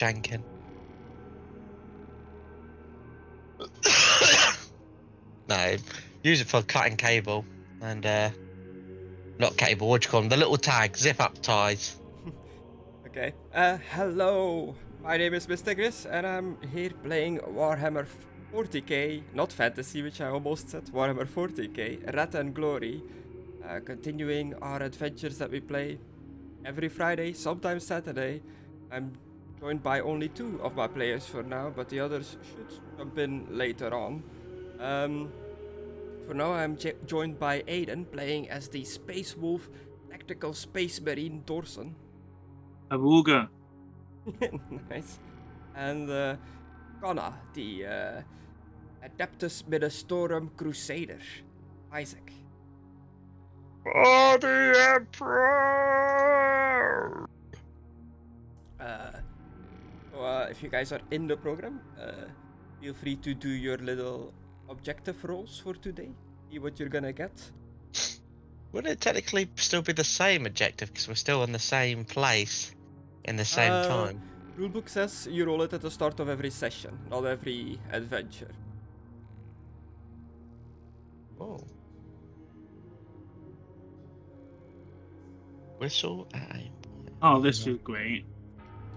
Jankin. No, use it for cutting cable and not cable. What do you call them? The little tag, zip up ties. Okay. Hello. My name is MisterGriss, and I'm here playing Warhammer 40k, not fantasy, which I almost said. Warhammer 40k, Wrath and Glory. Continuing our adventures that we play every Friday, sometimes Saturday. I'm joined by only 2 of my players for now, but the others should jump in later on. For now, I'm joined by Aidan, playing as the Space Wolf Tactical Space Marine Dorson. Awooga. Nice. And Conna, the Adeptus Ministorum Crusader, Isaac. For the Emperor! If you guys are in the program, feel free to do your little objective rolls for today. See what you're gonna get. Wouldn't it technically still be the same objective because we're still in the same place in the same time? Rulebook says you roll it at the start of every session, not every adventure. Oh. Whistle at aim point. Oh, this is great.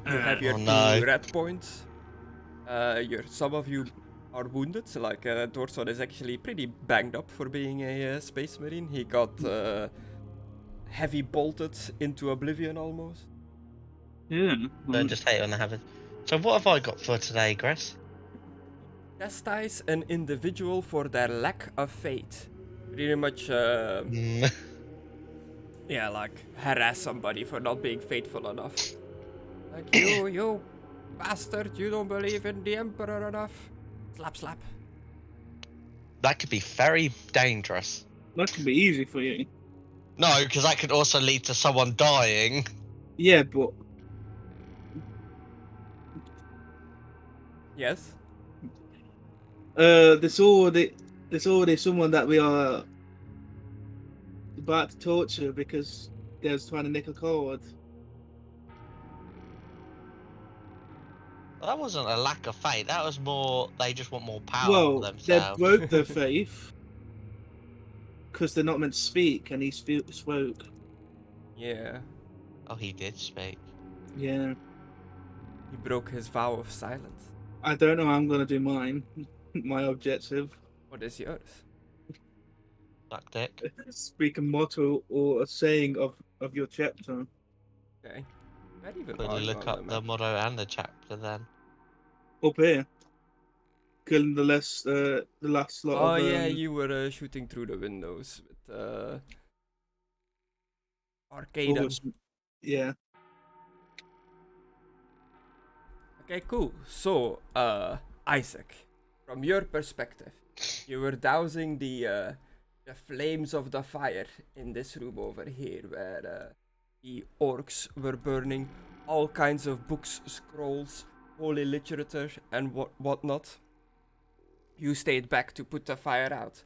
You have your Oh, 2 no. red points. Some of you are wounded, so like Dorson is actually pretty banged up for being a space marine. He got heavy bolted into oblivion almost. Yeah. Don't just hate when I have it. So what have I got for today, Grace? Chastise an individual for their lack of faith. Pretty much, yeah, like harass somebody for not being faithful enough. Like, you bastard, you don't believe in the Emperor enough. Slap, slap. That could be very dangerous. That could be easy for you. No, because that could also lead to someone dying. Yeah, but Yes? there's already someone that we are about to torture because they're trying to nick a card. Well, that wasn't a lack of faith. That was more they just want more power Well, for they themselves. broke their faith because they're not meant to speak, and he spoke. Yeah. Oh, he did speak. Yeah. He broke his vow of silence. I don't know how I'm gonna do mine. My objective. What is yours? Suck dick. Speak a motto or a saying of your chapter. Okay. Not even Quickly hard look on up them, the man. motto and the chapter then. Up here. Killing the last lot Oh of yeah, you were shooting through the windows with Arcadon. Yeah. Okay, cool. So, Isaac, from your perspective, you were dousing the flames of the fire in this room over here, where the orcs were burning all kinds of books, scrolls, holy literature, and whatnot. You stayed back to put the fire out,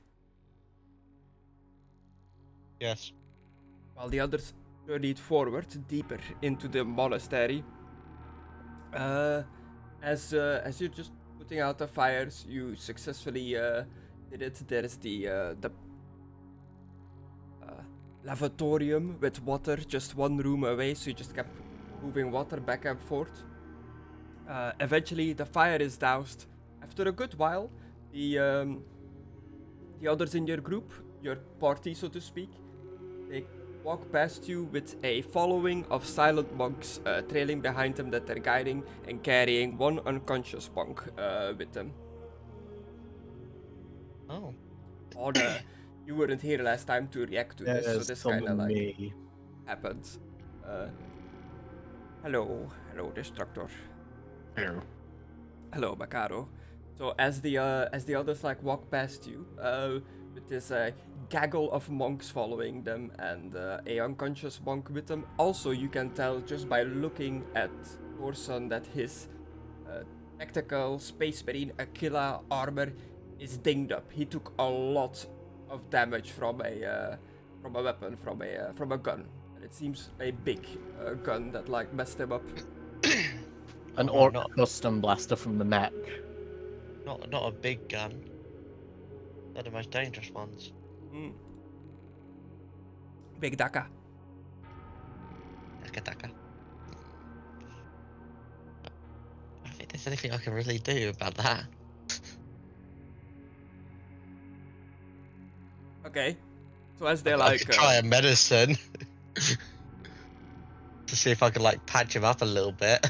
Yes. while the others journeyed forward deeper into the monastery. As you're just putting out the fires, you successfully did it. There's the lavatorium with water just one room away, so you just kept moving water back and forth. Eventually, the fire is doused. After a good while, the others in your group, your party, so to speak, they walk past you with a following of silent monks trailing behind them that they're guiding and carrying one unconscious monk with them. Oh. You weren't here last time to react to this, so this kind of like me. happens. Hello, Destructore. Here. Hello, Mckadow. So as the others like walk past you, with this gaggle of monks following them and a unconscious monk with them. Also, you can tell just by looking at Dorson that his tactical space marine Aquila armor is dinged up. He took a lot of damage from a weapon, from a gun. And it seems a big gun that like messed him up. An Oh, orc not custom blaster from the mech. not a big gun. They're the most dangerous ones. Mm. Big Daka. Daka daka. I think there's anything I can really do about that. Okay. So as they I like could try a medicine to see if I could like patch him up a little bit.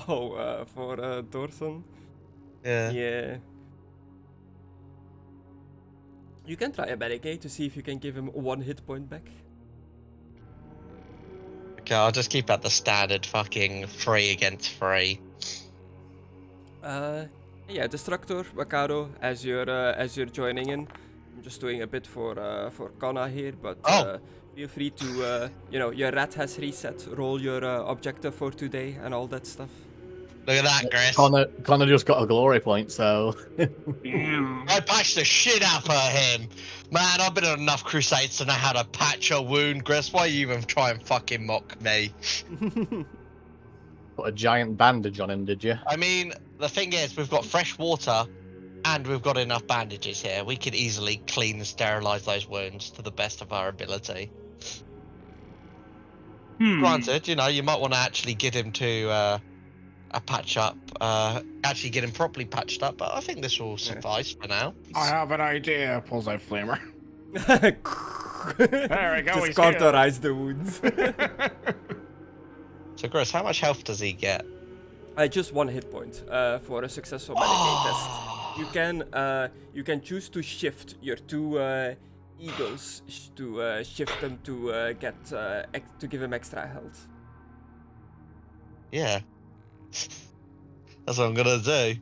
for Dorson. Yeah. Yeah. You can try a barricade to see if you can give him 1 hit point back. Okay, I'll just keep at the standard fucking 3 against 3. Yeah, Destructore, Mckadow, as you're joining in. I'm just doing a bit for Conna here, but Oh. feel free to your rat has reset. Roll your objective for today and all that stuff. Look at that, Chris. Connor just got a glory point, so. I patched the shit out of him. Man, I've been on enough crusades to know how to patch a wound, Chris. Why you even try and fucking mock me? Put a giant bandage on him, did you? I mean, the thing is, we've got fresh water and we've got enough bandages here. We could easily clean and sterilize those wounds to the best of our ability. Granted, you might want to actually get him to a patch up, actually get him properly patched up, but I think this will suffice for now. I have an idea. Pulls out flamer. There we go. Just he's cauterize the wounds. So, Chris, how much health does he get? Just 1 hit point for a successful barricade test. You can choose to shift your 2 eagles to shift them to to give him extra health. Yeah. That's what I'm gonna do.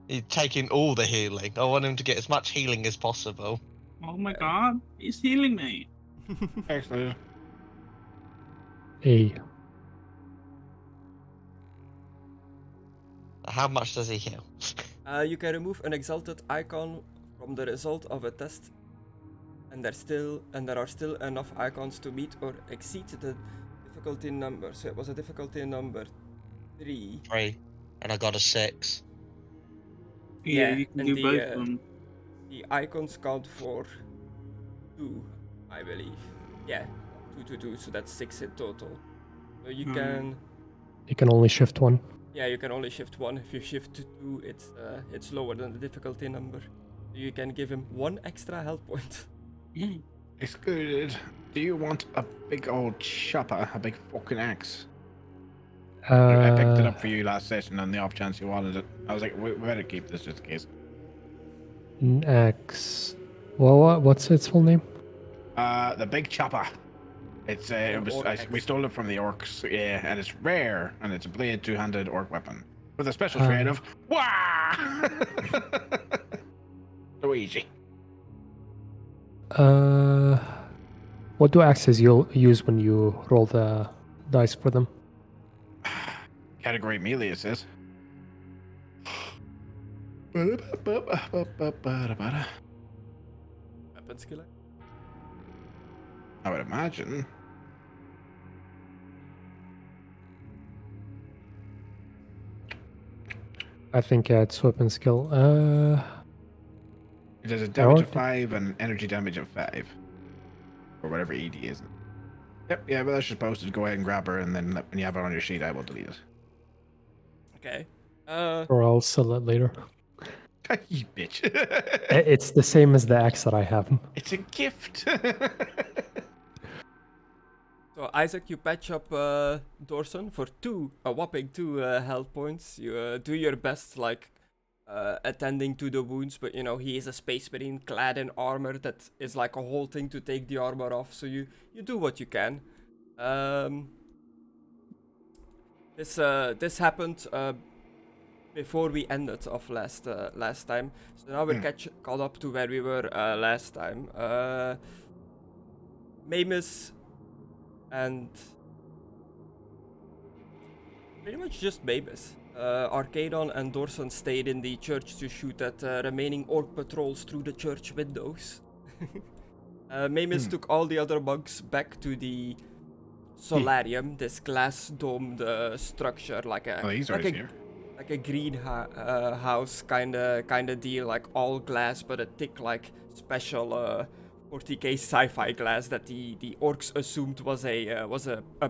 He's taking all the healing. I want him to get as much healing as possible. Oh my god, he's healing me. Excellent. Hey, How much does he heal? You can remove an exalted icon from the result of a test, and there are still enough icons to meet or exceed the difficulty number. So it was a difficulty number 3. 3. And I got a 6. Yeah, you can and do the, both of them. The icons count for 2, I believe. Yeah, 2, so that's 6 in total. So you can. you can only shift one. Yeah, you can only shift 1. If you shift to 2, it's lower than the difficulty number. You can give him 1 extra health point. Excluded. Do you want a big old chopper? A big fucking axe? I picked it up for you last session on the off chance you wanted it. I was like, we better keep this just in case. X. Well, what's its full name? The big chopper. It's we stole it from the orcs, yeah, and it's rare, and it's a blade 2-handed orc weapon with a special trait of wah. So easy. What do axes you'll use when you roll the dice for them? Category melee, it says. Weapon skill. I would imagine. I think it's weapon skill. It does a damage of 5 and energy damage of 5. Or whatever ED is. Yep, yeah, but that's just posted. Go ahead and grab her, and then when you have her on your sheet, I will delete it. Okay. Or I'll sell it later. You bitch. It's the same as the axe that I have. It's a gift. So Isaac, you patch up Dorson for a whopping 2 health points. You do your best, like attending to the wounds, but he is a space marine clad in armor that is like a whole thing to take the armor off. So you do what you can. This happened before we ended off last time. So now we're caught up to where we were last time. Maimiss and pretty much just Maimiss. Arcadon and Dorson stayed in the church to shoot at remaining orc patrols through the church windows. Maimiss took all the other monks back to the solarium, this glass domed structure, like a Oh, he's already here. like a greenhouse kind of deal, like all glass, but a thick, like special 40k sci-fi glass that the orcs assumed was a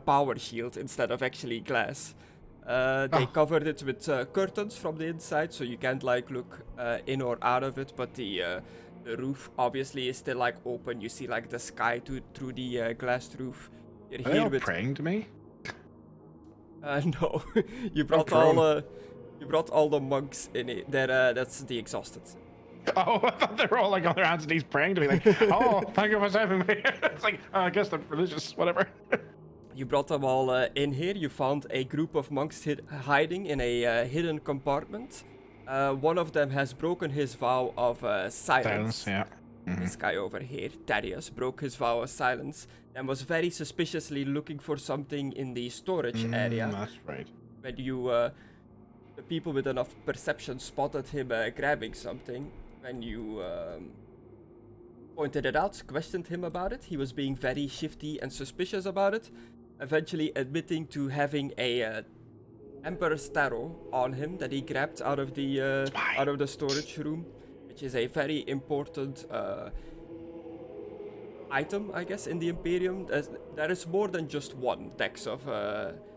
power shield instead of actually glass. They covered it with curtains from the inside, so you can't like look in or out of it. But the roof obviously is still like open. You see like the sky through the glass roof. You're Are they here all with praying to me? no, you brought all the monks in it. That's the exhausted. Oh, I thought they were all like on their hands and knees praying to me, like, "Oh, thank you for saving me." It's like, I guess they're religious, whatever. You brought them all in here. You found a group of monks hiding in a hidden compartment. One of them has broken his vow of silence. Yeah. This guy over here, Thaddeus, broke his vow of silence and was very suspiciously looking for something in the storage area. That's right. When you, the people with enough perception spotted him grabbing something. When you pointed it out, questioned him about it, he was being very shifty and suspicious about it, eventually admitting to having a Emperor's Tarot on him that he grabbed out of the storage room, which is a very important item, I guess, in the Imperium. There is more than just one dex of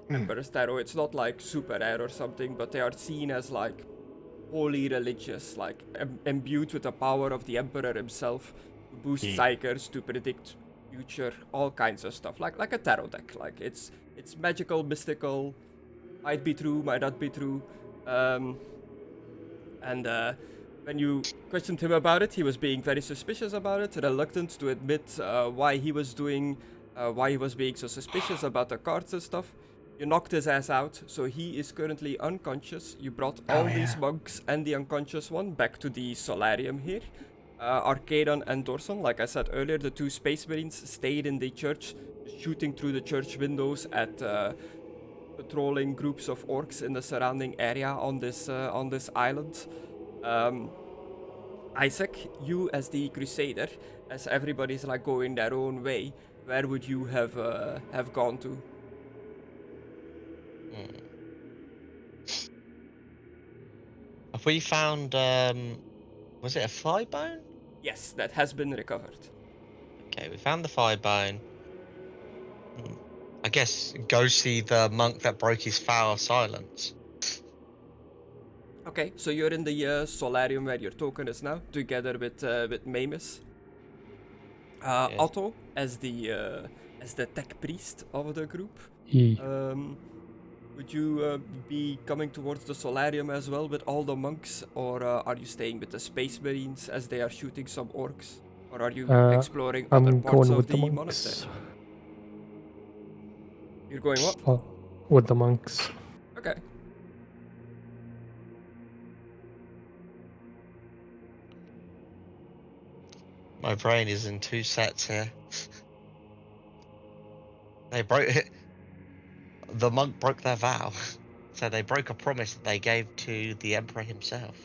Emperor's Tarot. It's not like super rare or something, but they are seen as like holy religious, like imbued with the power of the Emperor himself, to boost psychers, to predict future, all kinds of stuff, like a tarot deck. Like it's magical, mystical, might be true, might not be true. When you questioned him about it, he was being very suspicious about it, reluctant to admit why he was being so suspicious about the cards and stuff. You knocked his ass out, so he is currently unconscious. You brought all these monks and the unconscious one back to the solarium here. Arcadon and Dorson, like I said earlier, the two space marines stayed in the church, shooting through the church windows at patrolling groups of orcs in the surrounding area on this island. Isaac, you as the crusader, as everybody's like going their own way, where would you have gone to? Have we found, was it a thigh bone? Yes, that has been recovered. Okay, we found the thigh bone. I guess go see the monk that broke his vow of silence. Okay, so you're in the solarium where your token is now, together with Maimiss. Yes. Otto, as the tech priest of the group. Would you be coming towards the solarium as well with all the monks, or are you staying with the space marines as they are shooting some orcs, or are you exploring other I'm parts going of with the monks. monastery? You're going what? Oh, with the monks. Okay. My brain is in two sets here. They broke it. The monk broke their vow, so they broke a promise that they gave to the emperor himself.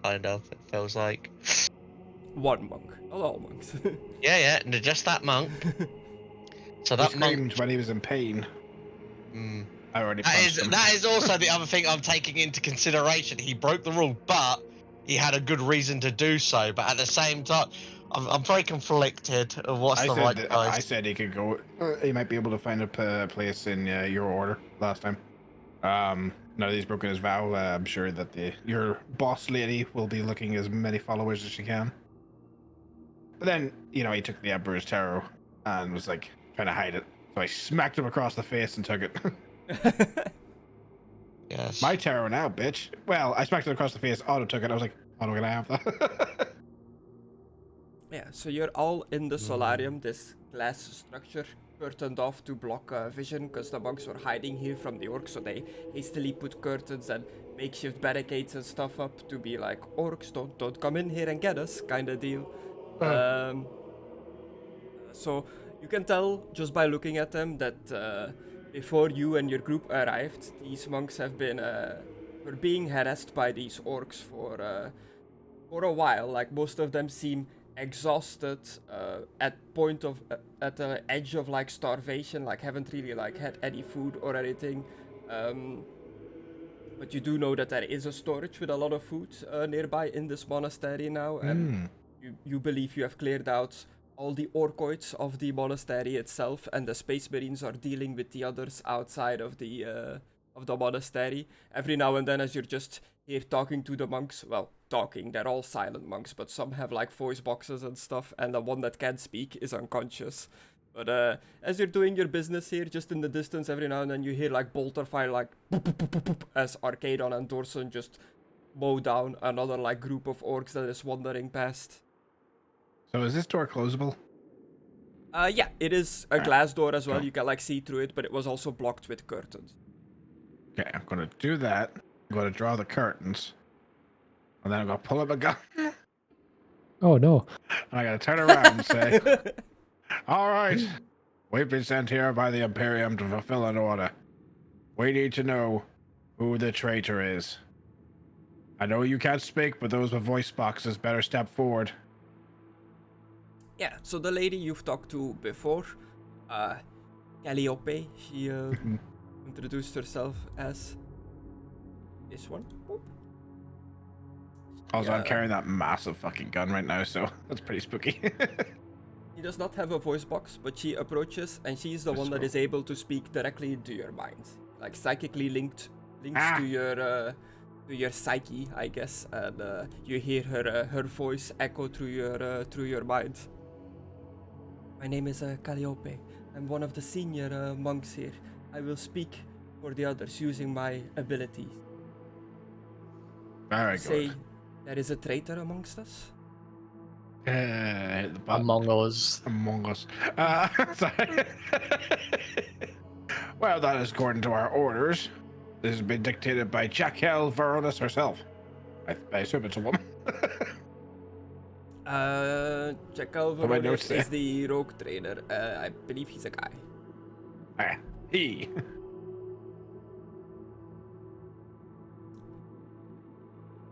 Kind of, it feels like. One monk, not all monks. Yeah, no, just that monk. So He that screamed monk. when he was in pain. I already punched him. That is also the other thing I'm taking into consideration. He broke the rule, but he had a good reason to do so. But at the same time, I'm very conflicted of what's the right choice. I said he could go. He might be able to find a place in your order last time. Now that he's broken his vow, I'm sure that your boss lady will be looking as many followers as she can. But then, he took the Emperor's Tarot and was like trying to hide it. So I smacked him across the face and took it. Yes. My tarot now, bitch. Well, I smacked it across the face. Otto took it. I was like, Otto, can I have that? Yeah, so you're all in the solarium, this glass structure curtained off to block vision, because the monks were hiding here from the orcs, so they hastily put curtains and makeshift barricades and stuff up to be like, orcs, don't come in here and get us, kind of deal. So you can tell just by looking at them that before you and your group arrived, these monks have been were being harassed by these orcs for a while. Like, most of them seem exhausted, at the edge of like starvation, like haven't really like had any food or anything. But you do know that there is a storage with a lot of food nearby in this monastery now, and you believe you have cleared out all the orcoids of the monastery itself, and the space marines are dealing with the others outside of the monastery. Every now and then, as you're just here talking to the monks, well, talking, they're all silent monks, but some have like voice boxes and stuff, and the one that can speak is unconscious. But as you're doing your business here, just in the distance, every now and then you hear like bolter fire, like boop, boop, boop, boop, boop, as Arcadon and Dorson just mow down another like group of orcs that is wandering past. So is this door closable? Yeah, it is a glass door as well. Cool. You can like see through it, but it was also blocked with curtains. Okay, I'm gonna do that. I'm gonna draw the curtains, and then I'm gonna pull up a gun. Oh no. And I gotta turn around and say, "All right, we've been sent here by the Imperium to fulfill an order. We need to know who the traitor is. I know you can't speak, but those with voice boxes better step forward." Yeah, so the lady you've talked to before, Calliope, she introduced herself as this one. Boop. Also, Yeah. I'm carrying that massive fucking gun right now, so that's pretty spooky. She does not have a voice box, but she approaches, and she's the one that is able to speak directly into your mind, like psychically links to your psyche, I guess, and you hear her voice echo through your mind. My name is Calliope. I'm one of the senior monks here. I will speak for the others using my abilities. Very Say, good. there is a traitor amongst us? Among us. Among us. Sorry. Well, that is according to our orders. This has been dictated by Jaquel Veronis herself. I assume it's a woman. Jackal my notes Veronis there. is the rogue trainer. I believe he's a guy. He.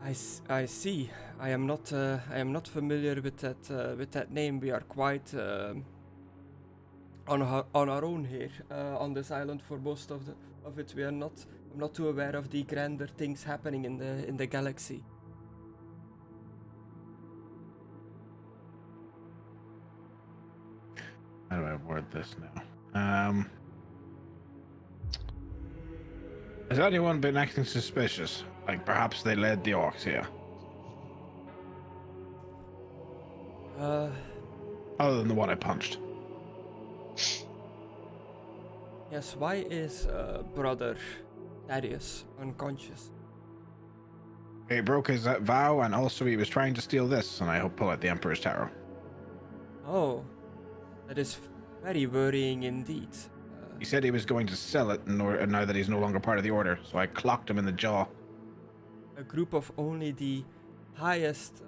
I see. I am not familiar with that name. We are quite on our own here on this island for most of it. I'm not too aware of the grander things happening in the galaxy. How do I word this now? Has anyone been acting suspicious? Like perhaps they led the orcs here? Other than the one I punched. Yes, why is brother Thaddeus unconscious? He broke his vow, and also he was trying to steal this, and I hope pull out the Emperor's Tarot. Oh, that is very worrying indeed. He said he was going to sell it now that he's no longer part of the order, so I clocked him in the jaw. A group of only the highest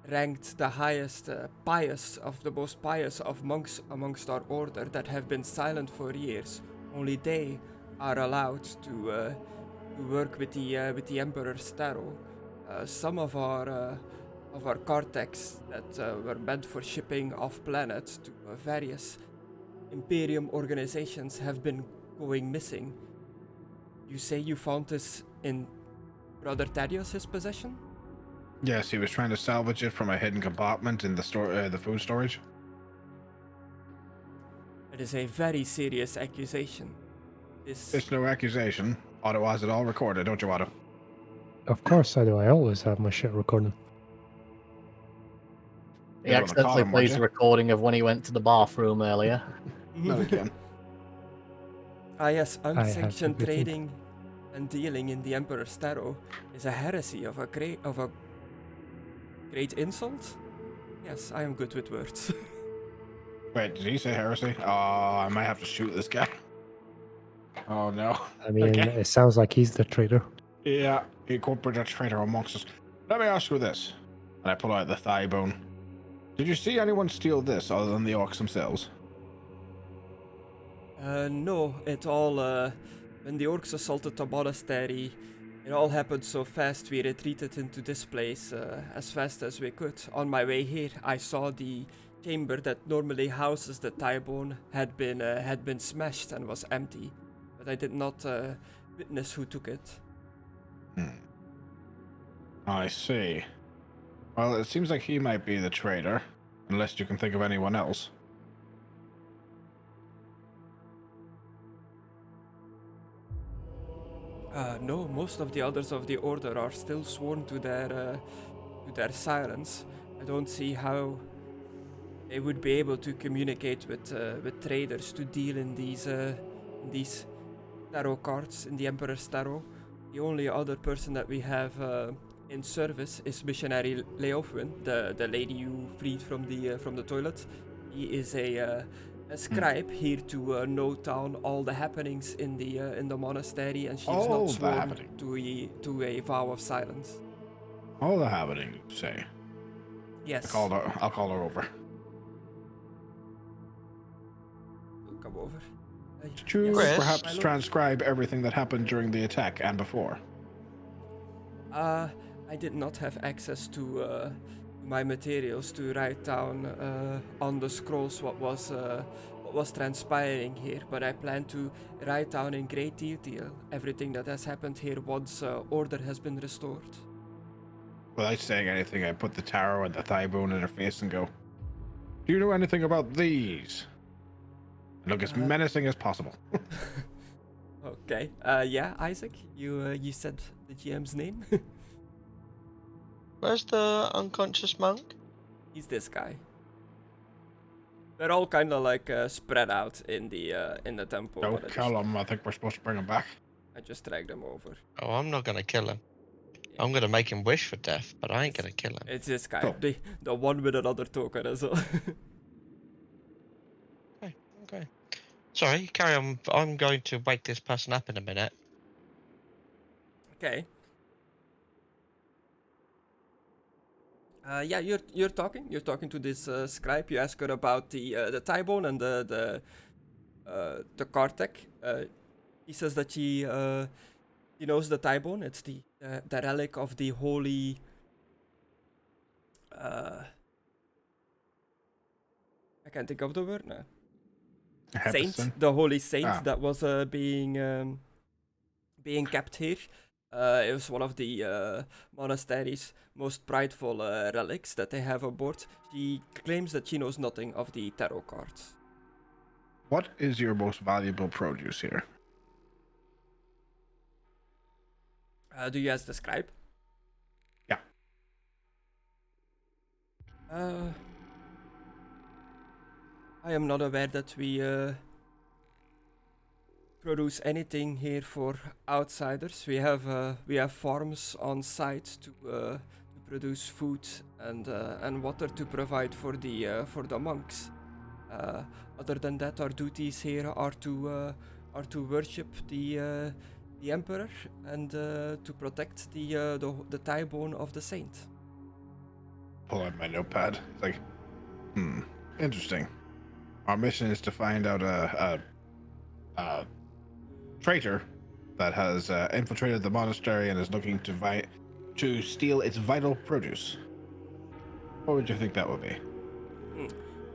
ranked, the highest pious of the most pious of monks amongst our order that have been silent for years. Only they are allowed to work with the Emperor's Tarot. Some of our Cartex that were meant for shipping off planet to various Imperium organizations have been going missing. You say you found this in Brother Thaddeus' possession? Yes, he was trying to salvage it from a hidden compartment in the the food storage. It is a very serious accusation. It's no accusation. Otto has it all recorded, don't you, Otto? Of course I do. I always have my shit recorded. He You don't wanna call accidentally him, would plays a you? recording of when he went to the bathroom earlier. No, again. Ah yes, have unsanctioned everything. trading and dealing in the Emperor's Tarot is a heresy of a great insult? Yes, I am good with words. Wait, did he say heresy? Oh, I might have to shoot this guy. Oh no. I mean, Okay. it sounds like he's the traitor. Yeah, he incorporated a traitor amongst us. Let me ask you this. And I pull out the thigh bone. Did you see anyone steal this other than the orcs themselves? No, it all, when the orcs assaulted the monastery, It all happened so fast, we retreated into this place as fast as we could. On my way here, I saw the chamber that normally houses the Thigh-bone had been smashed and was empty, but I did not witness who took it. I see. Well, it seems like he might be the traitor, unless you can think of anyone else. No, most of the others of the Order are still sworn to their silence. I don't see how they would be able to communicate with traders to deal in these tarot cards, in the Emperor's Tarot. The only other person that we have in service is Missionary Leofwin, the lady you freed from the toilet. He is a scribe here to note down all the happenings in the monastery, and she's not sworn to a vow of silence. All the happening, you say? Yes. I'll call her over. Come over. Did you Chris? perhaps transcribe everything that happened during the attack and before? I did not have access to my materials to write down on the scrolls what was transpiring here, but I plan to write down in great detail everything that has happened here once order has been restored. Without saying anything, I put the tarot and the thigh bone in her face and go, "Do you know anything about these?" And look as menacing as possible. Okay. Yeah, Isaac, you said the GM's name. Where's the unconscious monk? He's this guy. They're all kind of like spread out in the temple. Don't kill him. I think we're supposed to bring him back. I just dragged him over. Oh, I'm not gonna kill him. I'm gonna make him wish for death, but I ain't gonna kill him. It's this guy, Cool. the one with another token as well. Okay. Sorry, carry on. I'm going to wake this person up in a minute. Okay. Yeah, you're talking to this scribe. You ask her about the Thigh-bone and the Kartek. He says that he knows the Thigh-bone. It's the relic of the holy. I can't think of the word now. Saint, the holy saint that was being kept here. It was one of the monastery's most prideful relics that they have aboard. She claims that she knows nothing of the tarot cards. What is your most valuable produce here? Do you ask the scribe? Yeah. I am not aware that we produce anything here for outsiders. We have farms on site to produce food and water to provide for the monks. Other than that, our duties here are to worship the emperor and to protect the Thigh-bone of the saint. Pull out my notepad. It's like, interesting. Our mission is to find out a traitor that has infiltrated the monastery and is looking to steal its vital produce. What would you think that would be?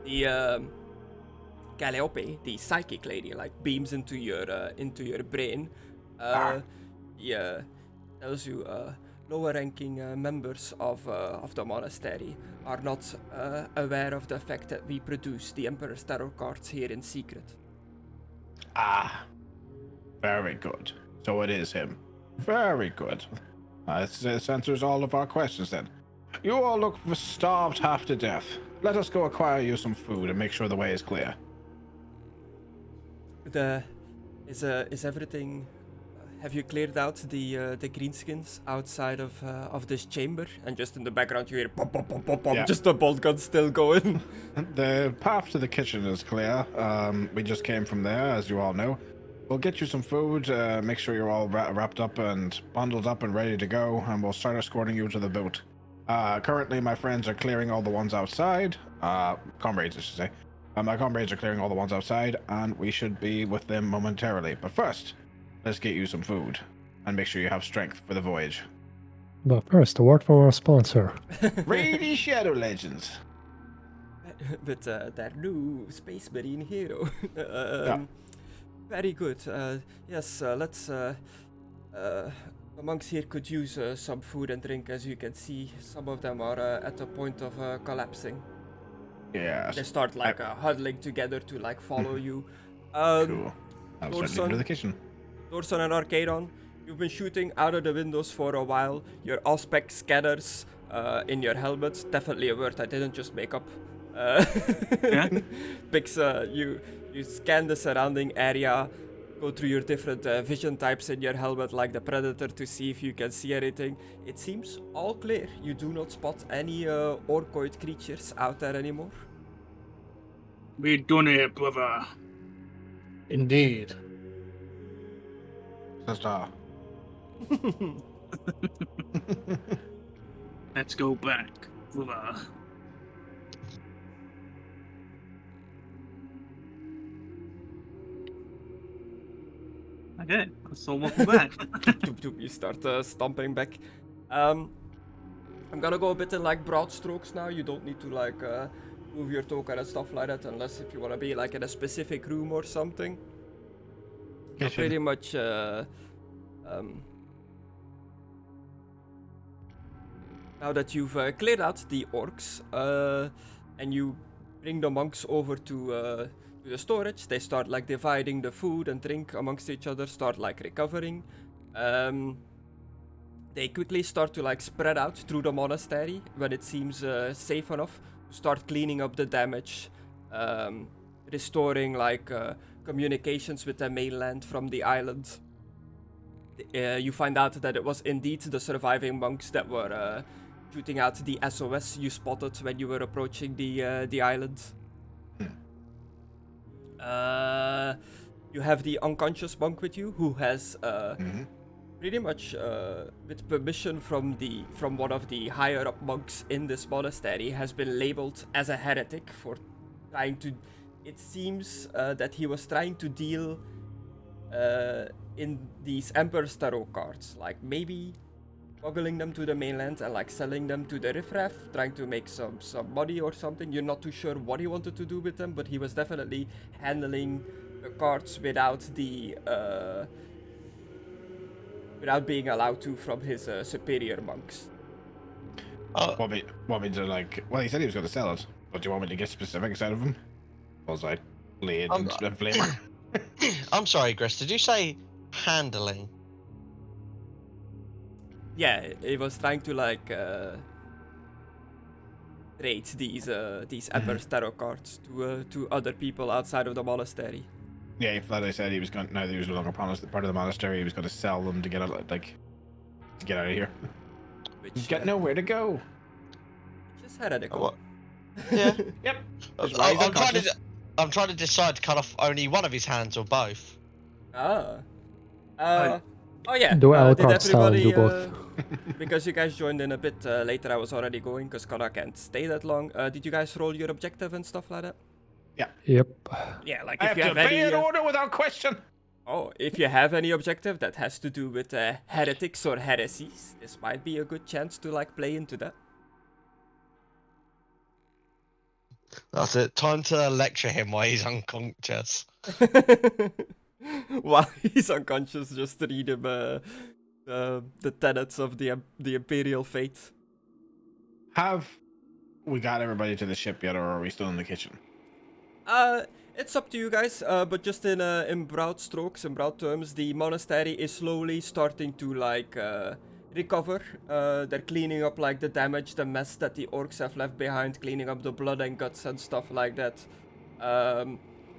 The Calliope, the psychic lady, like beams into your brain. Yeah, tells you lower-ranking members of the monastery are not aware of the fact that we produce the Emperor's Tarot cards here in secret. Very good. So it is him. Very good. This answers all of our questions then. You all look starved half to death. Let us go acquire you some food and make sure the way is clear. Is everything? Have you cleared out the greenskins outside of this chamber? And just in the background you hear pop pop pop pop pop. Yeah. Just the bolt gun still going. The path to the kitchen is clear. We just came from there, as you all know. We'll get you some food, make sure you're all wrapped up and bundled up and ready to go, and we'll start escorting you to the boat. Currently, my friends are clearing all the ones outside. Comrades, I should say. My comrades are clearing all the ones outside, and we should be with them momentarily. But first, let's get you some food. and make sure you have strength for the voyage. But first, a word from our sponsor. Rainy Shadow Legends. With their new Space Marine hero. Very good. Yes, let's. The monks here could use some food and drink. As you can see, some of them are at the point of collapsing. Yeah. They start like huddling together to like follow you. Cool. I'll start Dorson. into the kitchen. Dorson and Arcadon, you've been shooting out of the windows for a while. Your aspect scanners in your helmet, definitely a word I didn't just make up. Picks, you scan the surrounding area, go through your different vision types in your helmet like the Predator to see if you can see anything. It seems all clear. You do not spot any orcoid creatures out there anymore. We done it, brother. Indeed. Sister. Let's go back, brother. Okay, so welcome back. You start stomping back. I'm gonna go a bit in like broad strokes now. You don't need to like move your token and stuff like that, unless if you wanna be like in a specific room or something. Kitchen. Pretty much. Now that you've cleared out the orcs and you bring the monks over to the storage, they start like dividing the food and drink amongst each other, start like recovering. They quickly start to like spread out through the monastery when it seems safe enough to start cleaning up the damage, restoring like communications with the mainland from the island. You find out that it was indeed the surviving monks that were shooting out the SOS you spotted when you were approaching the island. You have the unconscious monk with you, who has pretty much, with permission from one of the higher up monks in this monastery, has been labeled as a heretic for trying to. It seems that he was trying to deal in these Emperor's Tarot cards, like maybe smuggling them to the mainland and like selling them to the riffraff, trying to make some money or something. You're not too sure what he wanted to do with them, but he was definitely handling the cards without being allowed to from his superior monks. Want me to like? Well, he said he was going to sell it, but do you want me to get specifics out of him? Was I blade and flavor? I'm sorry, Griss. Did you say handling? Yeah, he was trying to like trade these Emperor's Tarot cards to other people outside of the monastery. Yeah, if that I said he was going. Now that he was no longer part of the monastery, he was going to sell them to get out, to get out of here. He's got nowhere to go. Just heretical. What? Yeah. Yep. I'm trying to decide to cut off only one of his hands or both. Oh yeah. Do did Alucard style and everybody, do both. because you guys joined in a bit later, I was already going because Conna can't stay that long. Did you guys roll your objective and stuff like that? Yeah. Yep. Yeah, like I if have you to have obey any. an order without question. Oh, if you have any objective that has to do with heretics or heresies, this might be a good chance to like play into that. That's it. Time to lecture him while he's unconscious. While he's unconscious, just read him the tenets of the Imperial Faith. Have we got everybody to the ship yet, or are we still in the kitchen? It's up to you guys, but just in broad strokes, in broad terms, the monastery is slowly starting to like recover. They're cleaning up like the damage, the mess that the orcs have left behind, cleaning up the blood and guts and stuff like that.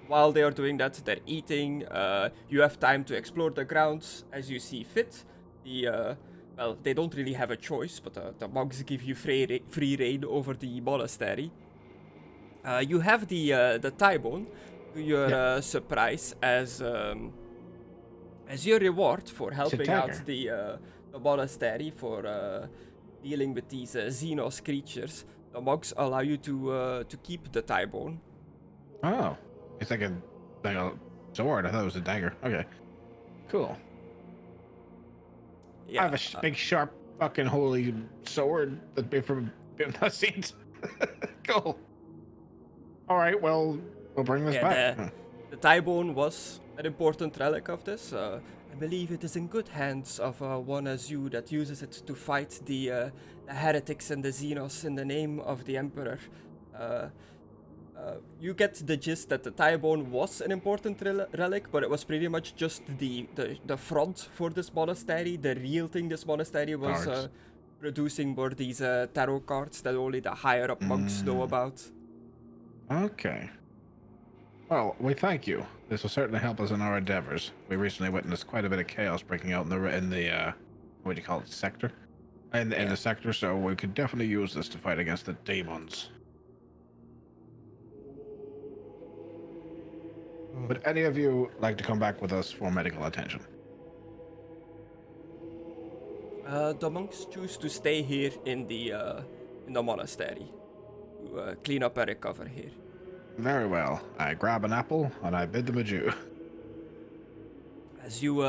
While they are doing that, they're eating. You have time to explore the grounds as you see fit. Well, they don't really have a choice, but the monks give you free reign over the monastery. You have the thigh bone, to your surprise, as your reward for helping out the monastery for dealing with these Xenos creatures. The monks allow you to keep the thigh bone. Oh, it's like a sword. I thought it was a dagger. Okay, cool. I have a big, sharp, fucking holy sword that be from the seat. Cool. All right, well, we'll bring this back. The thigh bone was an important relic of this. I believe it is in good hands of one as you that uses it to fight the heretics and the Xenos in the name of the Emperor. You get the gist that the thigh bone was an important relic, but it was pretty much just the front for this monastery. The real thing this monastery was producing were these tarot cards that only the higher up monks know about. Okay. Well, we thank you. This will certainly help us in our endeavors. We recently witnessed quite a bit of chaos breaking out in the what do you call it, sector? In the sector, so we could definitely use this to fight against the demons. Would any of you like to come back with us for medical attention? The monks choose to stay here in the monastery to clean up and recover here. Very well. I grab an apple and I bid them adieu. As you,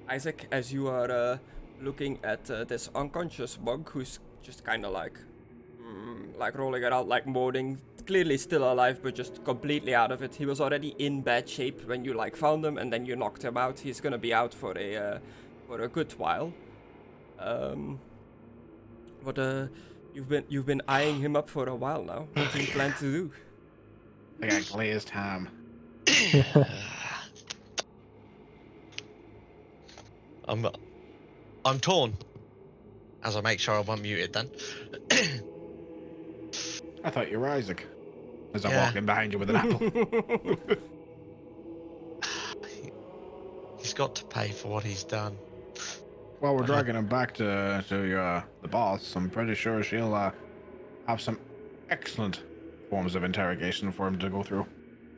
Isaac, as you are looking at this unconscious monk who's just kind of like rolling around, like moaning, clearly still alive, but just completely out of it. He was already in bad shape when you like found him, and then you knocked him out. He's gonna be out for a good while. But you've been eyeing him up for a while now. What do you plan to do? I got glazed ham. I'm torn. As I make sure I'm unmuted then. I thought you were Isaac. As I'm walking behind you with an apple. He's got to pay for what he's done. Well, we're dragging him back to the boss. I'm pretty sure she'll have some excellent forms of interrogation for him to go through.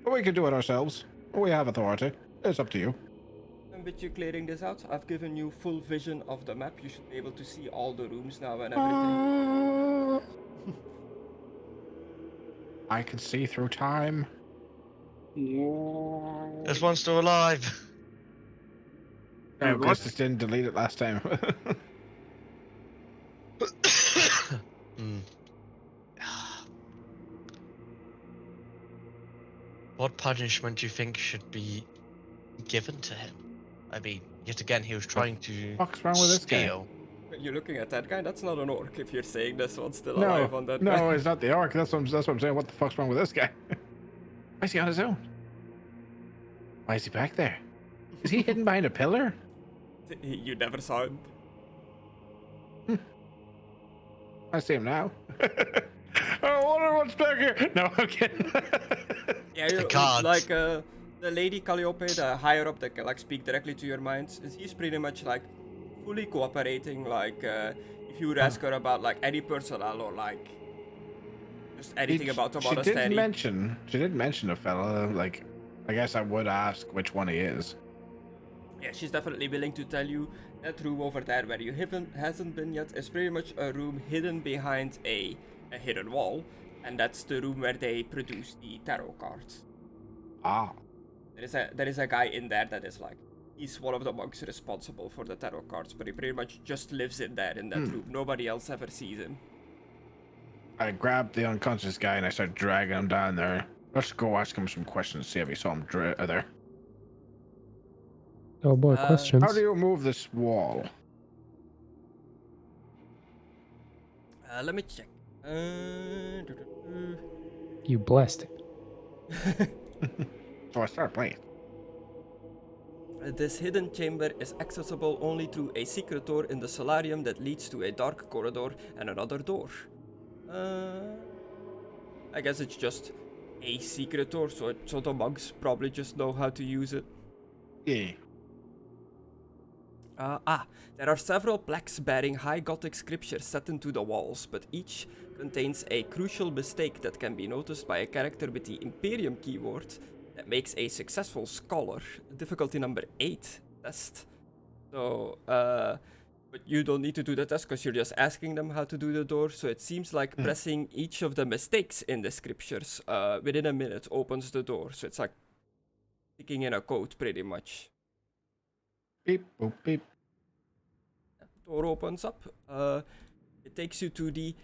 But we can do it ourselves. We have authority. It's up to you. And with you clearing this out, I've given you full vision of the map. You should be able to see all the rooms now and everything. I can see through time. There's one still alive. I guess just didn't delete it last time. What punishment do you think should be given to him? I mean, yet again, he was trying to What's wrong with this guy? steal. You're looking at that guy? That's not an orc if you're saying this one's still alive on that No, guy. it's not the orc. That's what I'm saying. What the fuck's wrong with this guy? Why is he on his own? Why is he back there? Is he hidden behind a pillar? You never saw him. I see him now. I wonder what's back here. No, I'm kidding. Yeah, The cards. like the lady Calliope, the higher up that can like speak directly to your mind, he's pretty much like fully cooperating. Like if you would ask her about like any personnel or like just anything about the monastery. She didn't mention a fella. Like, I guess I would ask which one he is. Yeah, she's definitely willing to tell you that room over there where you hasn't been yet is pretty much a room hidden behind a hidden wall, and that's the room where they produce the tarot cards. Ah. There is a guy in there that is like, he's one of the monks responsible for the tarot cards, but he pretty much just lives in there in that room. Nobody else ever sees him. I grabbed the unconscious guy and I started dragging him down there. Let's go ask him some questions, see if he saw him there. Oh boy, questions. How do you move this wall? Let me check. You blessed it. So I start playing. This hidden chamber is accessible only through a secret door in the solarium that leads to a dark corridor and another door. I guess it's just a secret door, so the monks probably just know how to use it. Yeah. There are several plaques bearing high Gothic scripture set into the walls, but each contains a crucial mistake that can be noticed by a character with the Imperium keyword that makes a successful scholar. Difficulty number 8 test. So, but you don't need to do the test because you're just asking them how to do the door. So it seems like pressing each of the mistakes in the scriptures within a minute opens the door. So it's like sticking in a code pretty much. Beep, boop, beep. door opens up. It takes you to the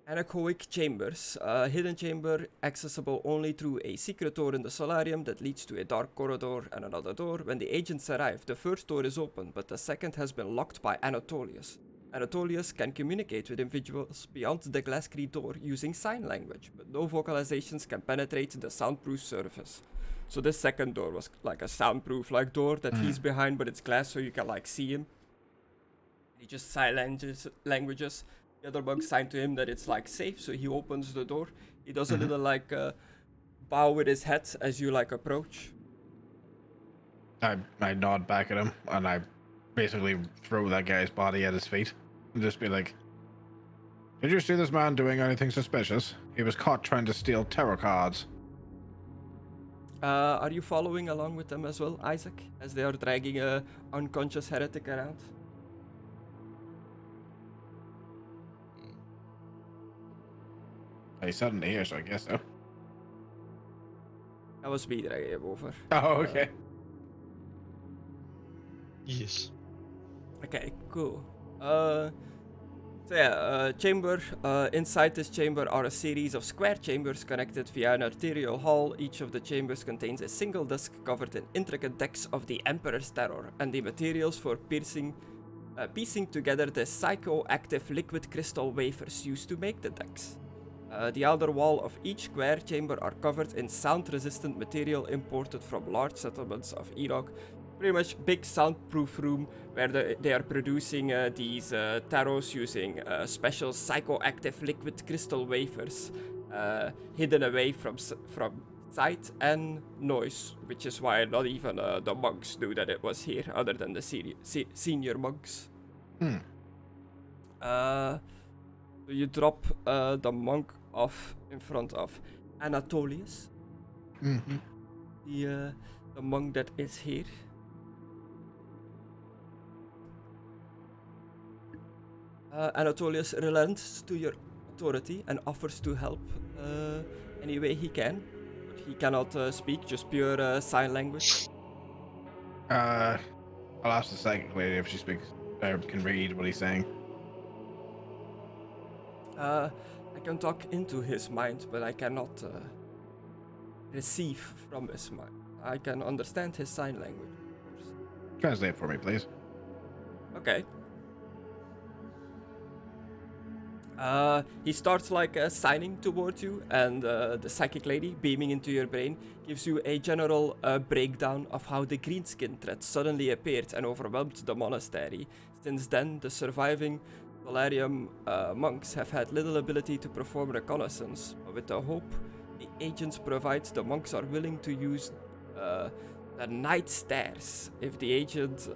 anechoic chambers, a hidden chamber accessible only through a secret door in the solarium that leads to a dark corridor and another door. When the agents arrive, the first door is open, but the second has been locked by Anatolius. Anatolius can communicate with individuals beyond the glass-screen door using sign language, but no vocalizations can penetrate the soundproof surface. So this second door was like a soundproof door that he's behind, but it's glass so you can see him. He just sign languages. The other monks sign to him that it's safe, so he opens the door. He does a little bow with his head as you approach. I nod back at him and I basically throw that guy's body at his feet and just be like, "Did you see this man doing anything suspicious? He was caught trying to steal tarot cards." Are you following along with them as well, Isaac, as they are dragging a unconscious heretic around? He's suddenly here, so I guess so. That was me dragging him over. Oh, okay. Yes. Okay, cool. Chamber. Inside this chamber are a series of square chambers connected via an arterial hall. Each of the chambers contains a single disc covered in intricate decks of the Emperor's Terror and the materials for piecing together the psychoactive liquid crystal wafers used to make the decks. The outer wall of each square chamber are covered in sound-resistant material imported from large settlements of Iraq. Pretty much big soundproof room where they are producing these tarots using special psychoactive liquid crystal wafers hidden away from sight and noise, which is why not even the monks knew that it was here, other than the senior monks. So you drop the monk off in front of Anatolius, the monk that is here. Anatolius relents to your authority and offers to help any way he can, but he cannot speak, just pure sign language. I'll ask the psychic lady if she speaks or can read what he's saying. I can talk into his mind, but I cannot receive from his mind. I can understand his sign language, of course. Translate for me, please. Okay. He starts signing towards you, and the psychic lady, beaming into your brain, gives you a general breakdown of how the greenskin threat suddenly appeared and overwhelmed the monastery. Since then, the surviving Solarium monks have had little ability to perform reconnaissance, but with the hope the agents provide, the monks are willing to use the night stairs. If the agent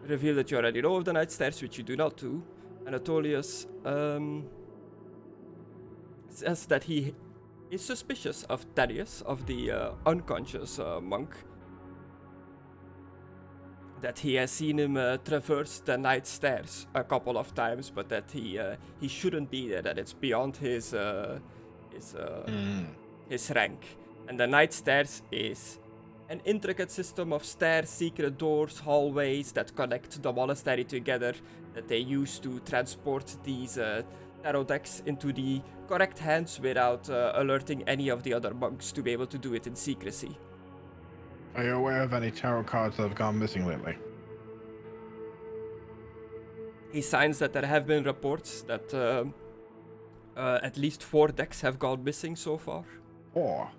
reveal that you already know of the night stairs, which you do not do, Anatolius says that he is suspicious of Thaddeus, of the unconscious monk, that he has seen him traverse the night stairs a couple of times, but that he shouldn't be there, that it's beyond his rank. And the night stairs is an intricate system of stairs, secret doors, hallways that connect the monastery together, that they use to transport these tarot decks into the correct hands without alerting any of the other monks to be able to do it in secrecy. Are you aware of any tarot cards that have gone missing lately? He signs that there have been reports that at least 4 decks have gone missing so far. 4?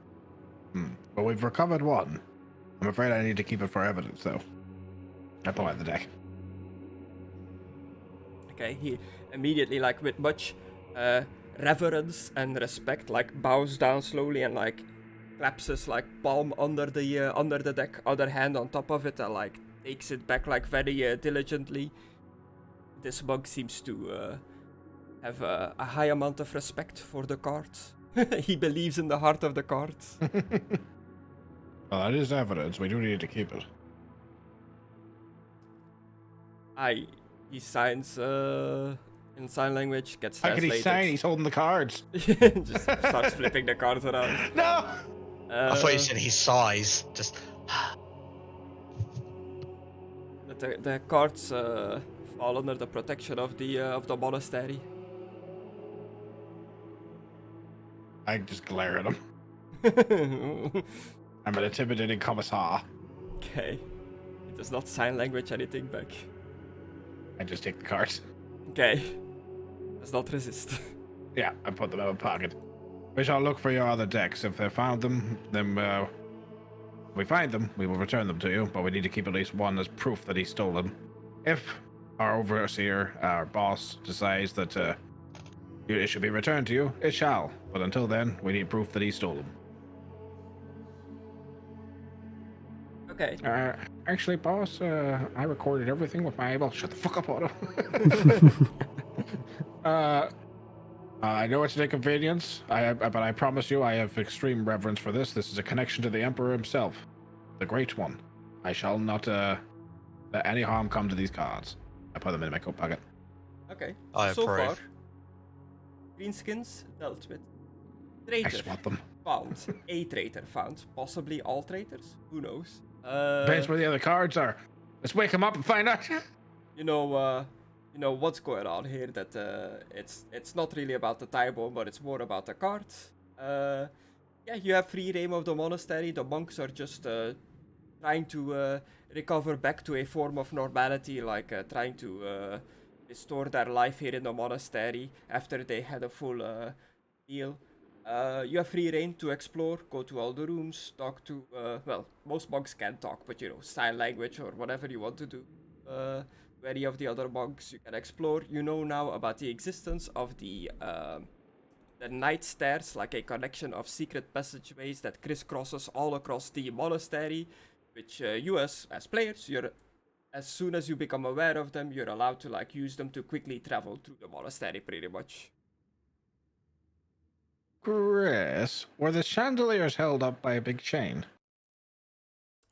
Well, we've recovered 1. I'm afraid I need to keep it for evidence, though. I pull out the deck. Okay, he immediately, with much reverence and respect, bows down slowly and claps his palm under the deck, other hand on top of it, and takes it back very diligently. This monk seems to have a high amount of respect for the cards. He believes in the heart of the cards. Well, that is evidence. We do need to keep it. He signs in sign language, gets How translated. can he sign? He's holding the cards. Just starts flipping the cards around. No! I thought you said his size. Just. The the cards fall under the protection of the monastery. I just glare at him. I'm an intimidating commissar. Okay. It does not sign language anything back. I just take the cards. Okay. Does not resist. Yeah, I put them in my pocket. We shall look for your other decks. If they found them, then we find them, we will return them to you, but we need to keep at least one as proof that he stole them. If our overseer, our boss, decides that it should be returned to you, it shall. But until then, we need proof that he stole them. Okay. Actually, boss, I recorded everything with my able. Shut the fuck up, Otto. I know it's an inconvenience, but I promise you I have extreme reverence for this. This is a connection to the Emperor himself, the Great One. I shall not let any harm come to these cards. I put them in my coat pocket. Okay. I So far, approve. greenskins dealt with. I Traitor just want them. found. A traitor found. Possibly all traitors. Who knows? Depends where the other cards are. Let's wake him up and find out. You know what's going on here. That it's not really about the time bomb, but it's more about the cards. Yeah, you have free reign of the monastery. The monks are just trying to recover back to a form of normality, like trying to restore their life here in the monastery after they had a full meal. You have free reign to explore, go to all the rooms, talk to, well, most monks can talk, but sign language or whatever you want to do. To any of the other monks, you can explore. You know now about the existence of the night stairs, like a connection of secret passageways that crisscrosses all across the monastery, which you as players, as soon as you become aware of them, you're allowed to use them to quickly travel through the monastery, pretty much. Chris, were the chandeliers held up by a big chain?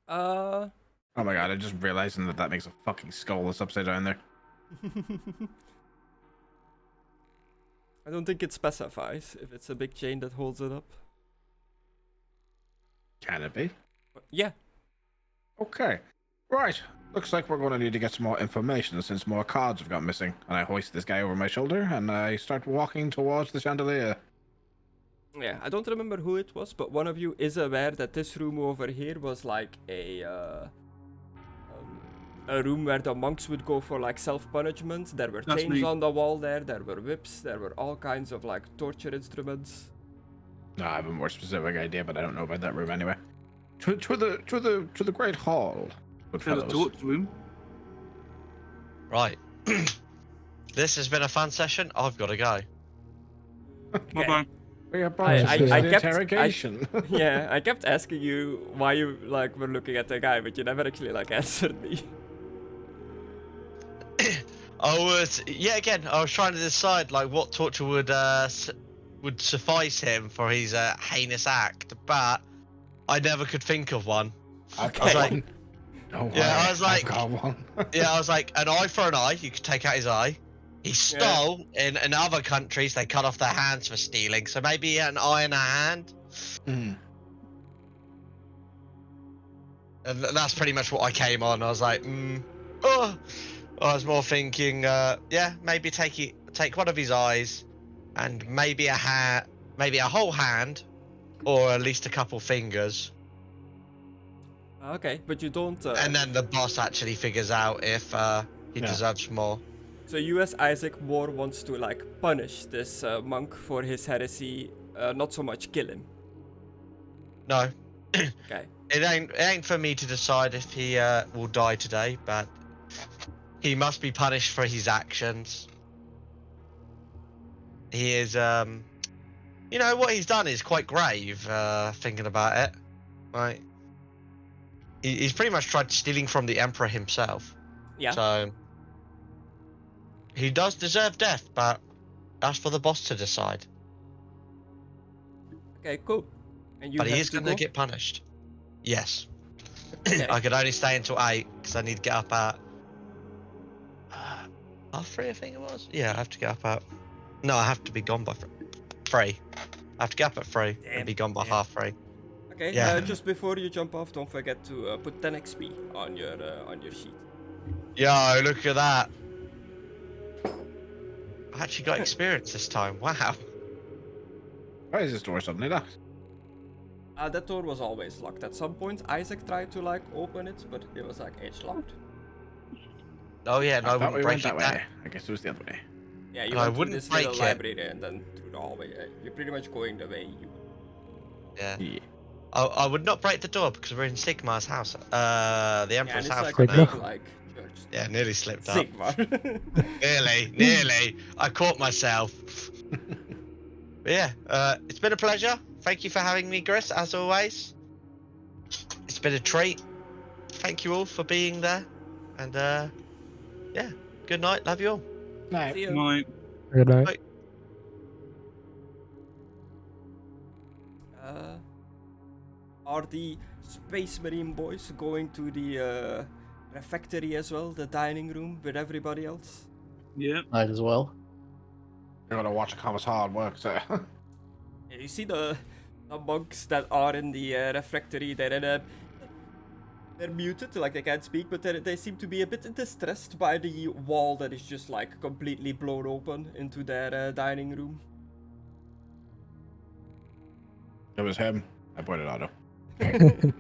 Oh my god, I'm just realizing that makes a fucking skull that's upside down there. I don't think it specifies if it's a big chain that holds it up. Can it be? But yeah. Okay. Right. Looks like we're going to need to get some more information since more cards have gone missing. And I hoist this guy over my shoulder and I start walking towards the chandelier. Yeah, I don't remember who it was, but one of you is aware that this room over here was like a room where the monks would go for self-punishment. There were That's chains me. on the wall there were whips, there were all kinds of torture instruments. No, I have a more specific idea, but I don't know about that room anyway. To the Great Hall. Good There's a fellows. torch room. Right. This has been a fun session. I've got to go. Bye bye. We are I kept- interrogation. Yeah, I kept asking you why you were looking at the guy, but you never actually answered me. I was trying to decide what torture would suffice him for his heinous act, but I never could think of one. I've Okay. got one. No Yeah, way, I was like- I've got one. Yeah, I was like, an eye for an eye. You could take out his eye. He stole in other countries. They cut off their hands for stealing. So maybe an eye and a hand. Mm. And that's pretty much what I came on. I was like, I was more thinking, maybe take one of his eyes, and maybe maybe a whole hand, or at least a couple fingers. Okay, but you don't. And then the boss actually figures out if he deserves more. So you as Isaac more wants to punish this monk for his heresy, not so much kill him. No. Okay. It ain't for me to decide if he will die today, but he must be punished for his actions. He is, what he's done is quite grave, thinking about it. Right? He's pretty much tried stealing from the Emperor himself. Yeah. So, he does deserve death, but that's for the boss to decide. Okay, cool. And you But he have is to going to go? get punished. Yes. Okay. I could only stay until 8 because I need to get up at 3:30, I think it was. Yeah, I have to get up at. No, I have to be gone by 3. I have to get up at 3 and be gone by 3:30. Okay. Yeah. Just before you jump off, don't forget to put 10 XP on your sheet. Yo, look at that. I actually got experience this time. Wow. Why is this door suddenly locked? That door was always locked. At some point, Isaac tried to like open it, but it was like edge locked. Oh yeah, no, I thought wouldn't we break went it. that way. I guess it was the other way. Yeah, you And I went through wouldn't this little break it. library and then through the hallway. You're pretty much going the way you. Yeah. Yeah. I would not break the door because we're in Sigmar's house. The Yeah, and Emperor's it's house. like right a now. big like church. Yeah, nearly slipped up. Sigmar. Nearly. I caught myself. But yeah, it's been a pleasure. Thank you for having me, Griss, as always. It's been a treat. Thank you all for being there. And yeah, good night. Love you all. No. See you. Night. Good night. Bye. Are the Space Marine boys going to the refectory as well, the dining room with everybody else? Yeah. Might as well. You're gonna watch Conn's hard work, so. Yeah, you see the monks that are in the refectory. They're muted, like they can't speak, but they seem to be a bit distressed by the wall that is just like completely blown open into their dining room. It was him. I pointed Otto. It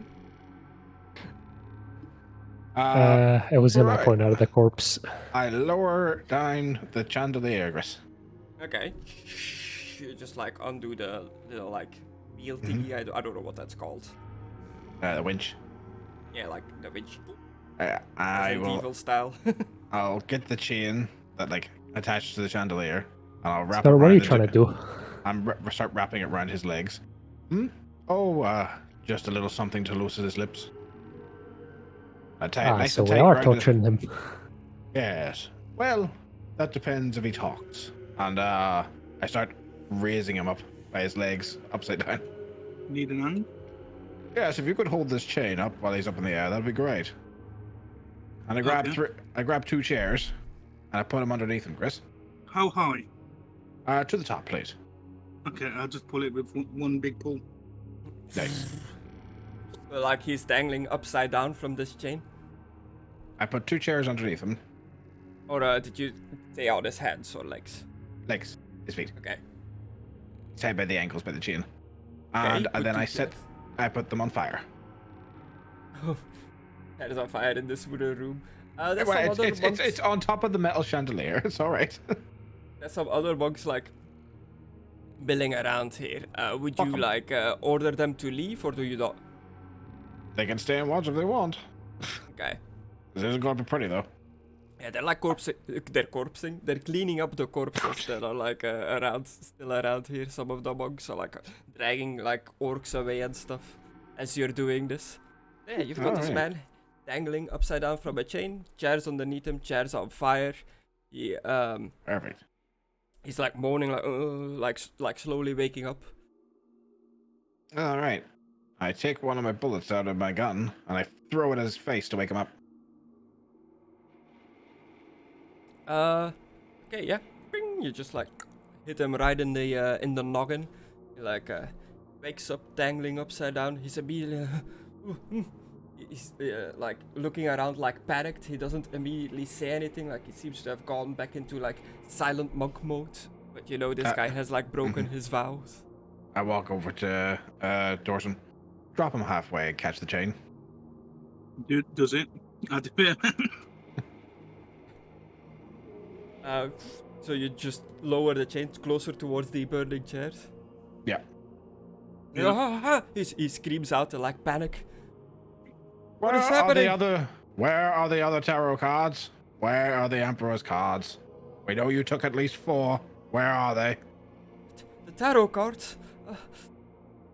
was him. I right. pointed out of the corpse. I lower down the chandelier, Griss. Okay. You just like undo the little like wheel thingy. I don't know what that's called. The winch. Yeah, like the winch. I Resident will. Evil style. I'll get the chain that like attached to the chandelier, and I'll wrap So it what are around you the trying to do? start wrapping it around his legs. Oh, just a little something to loosen his lips. I tie it nice So and we tight are round his- torturing him. Yes. Well, that depends if he talks. And I start raising him up by his legs upside down. Need an hand? Yes, if you could hold this chain up while he's up in the air, that'd be great. And I grab 2 chairs, and I put them underneath him, Chris. How high? To the top, please. Okay, I'll just pull it with one big pull. Nice. Like he's dangling upside down from this chain. I put 2 chairs underneath him. Or did you say out his hands or legs? Legs. His feet. Okay. Tied by the ankles by the chain. Okay, And put then 2 I put them on fire. Head is on fire in this wooden room. There's Well, some other monks. it's on top of the metal chandelier. It's all right. There's some other monks like milling around here. Would Fuck you 'em. like order them to leave or do you not? They can stay and watch if they want. Okay. This isn't going to be pretty though. Yeah, they're like corpsing. They're cleaning up the corpses that are like still around here. Some of the monks are like dragging like orcs away and stuff as you're doing this. Yeah, you've got this Alright. man dangling upside down from a chain. Chairs underneath him. Chairs on fire. He Perfect. he's like moaning like slowly waking up. All right. I take one of my bullets out of my gun and I throw it at his face to wake him up. Okay, yeah. Bing, you just like hit him right in the noggin. He like wakes up dangling upside down. He's immediately he's like looking around like panicked. He doesn't immediately say anything. Like he seems to have gone back into like silent monk mode. But you know this guy has like broken his vows. I walk over to Dorson, drop him halfway and catch the chain. Does it? I do it. So you just lower the chains closer towards the burning chairs. Yeah. He screams out in like panic. Where What is are happening? Where are the other tarot cards? Where are the Emperor's cards? We know you took at least 4. Where are they? The tarot cards.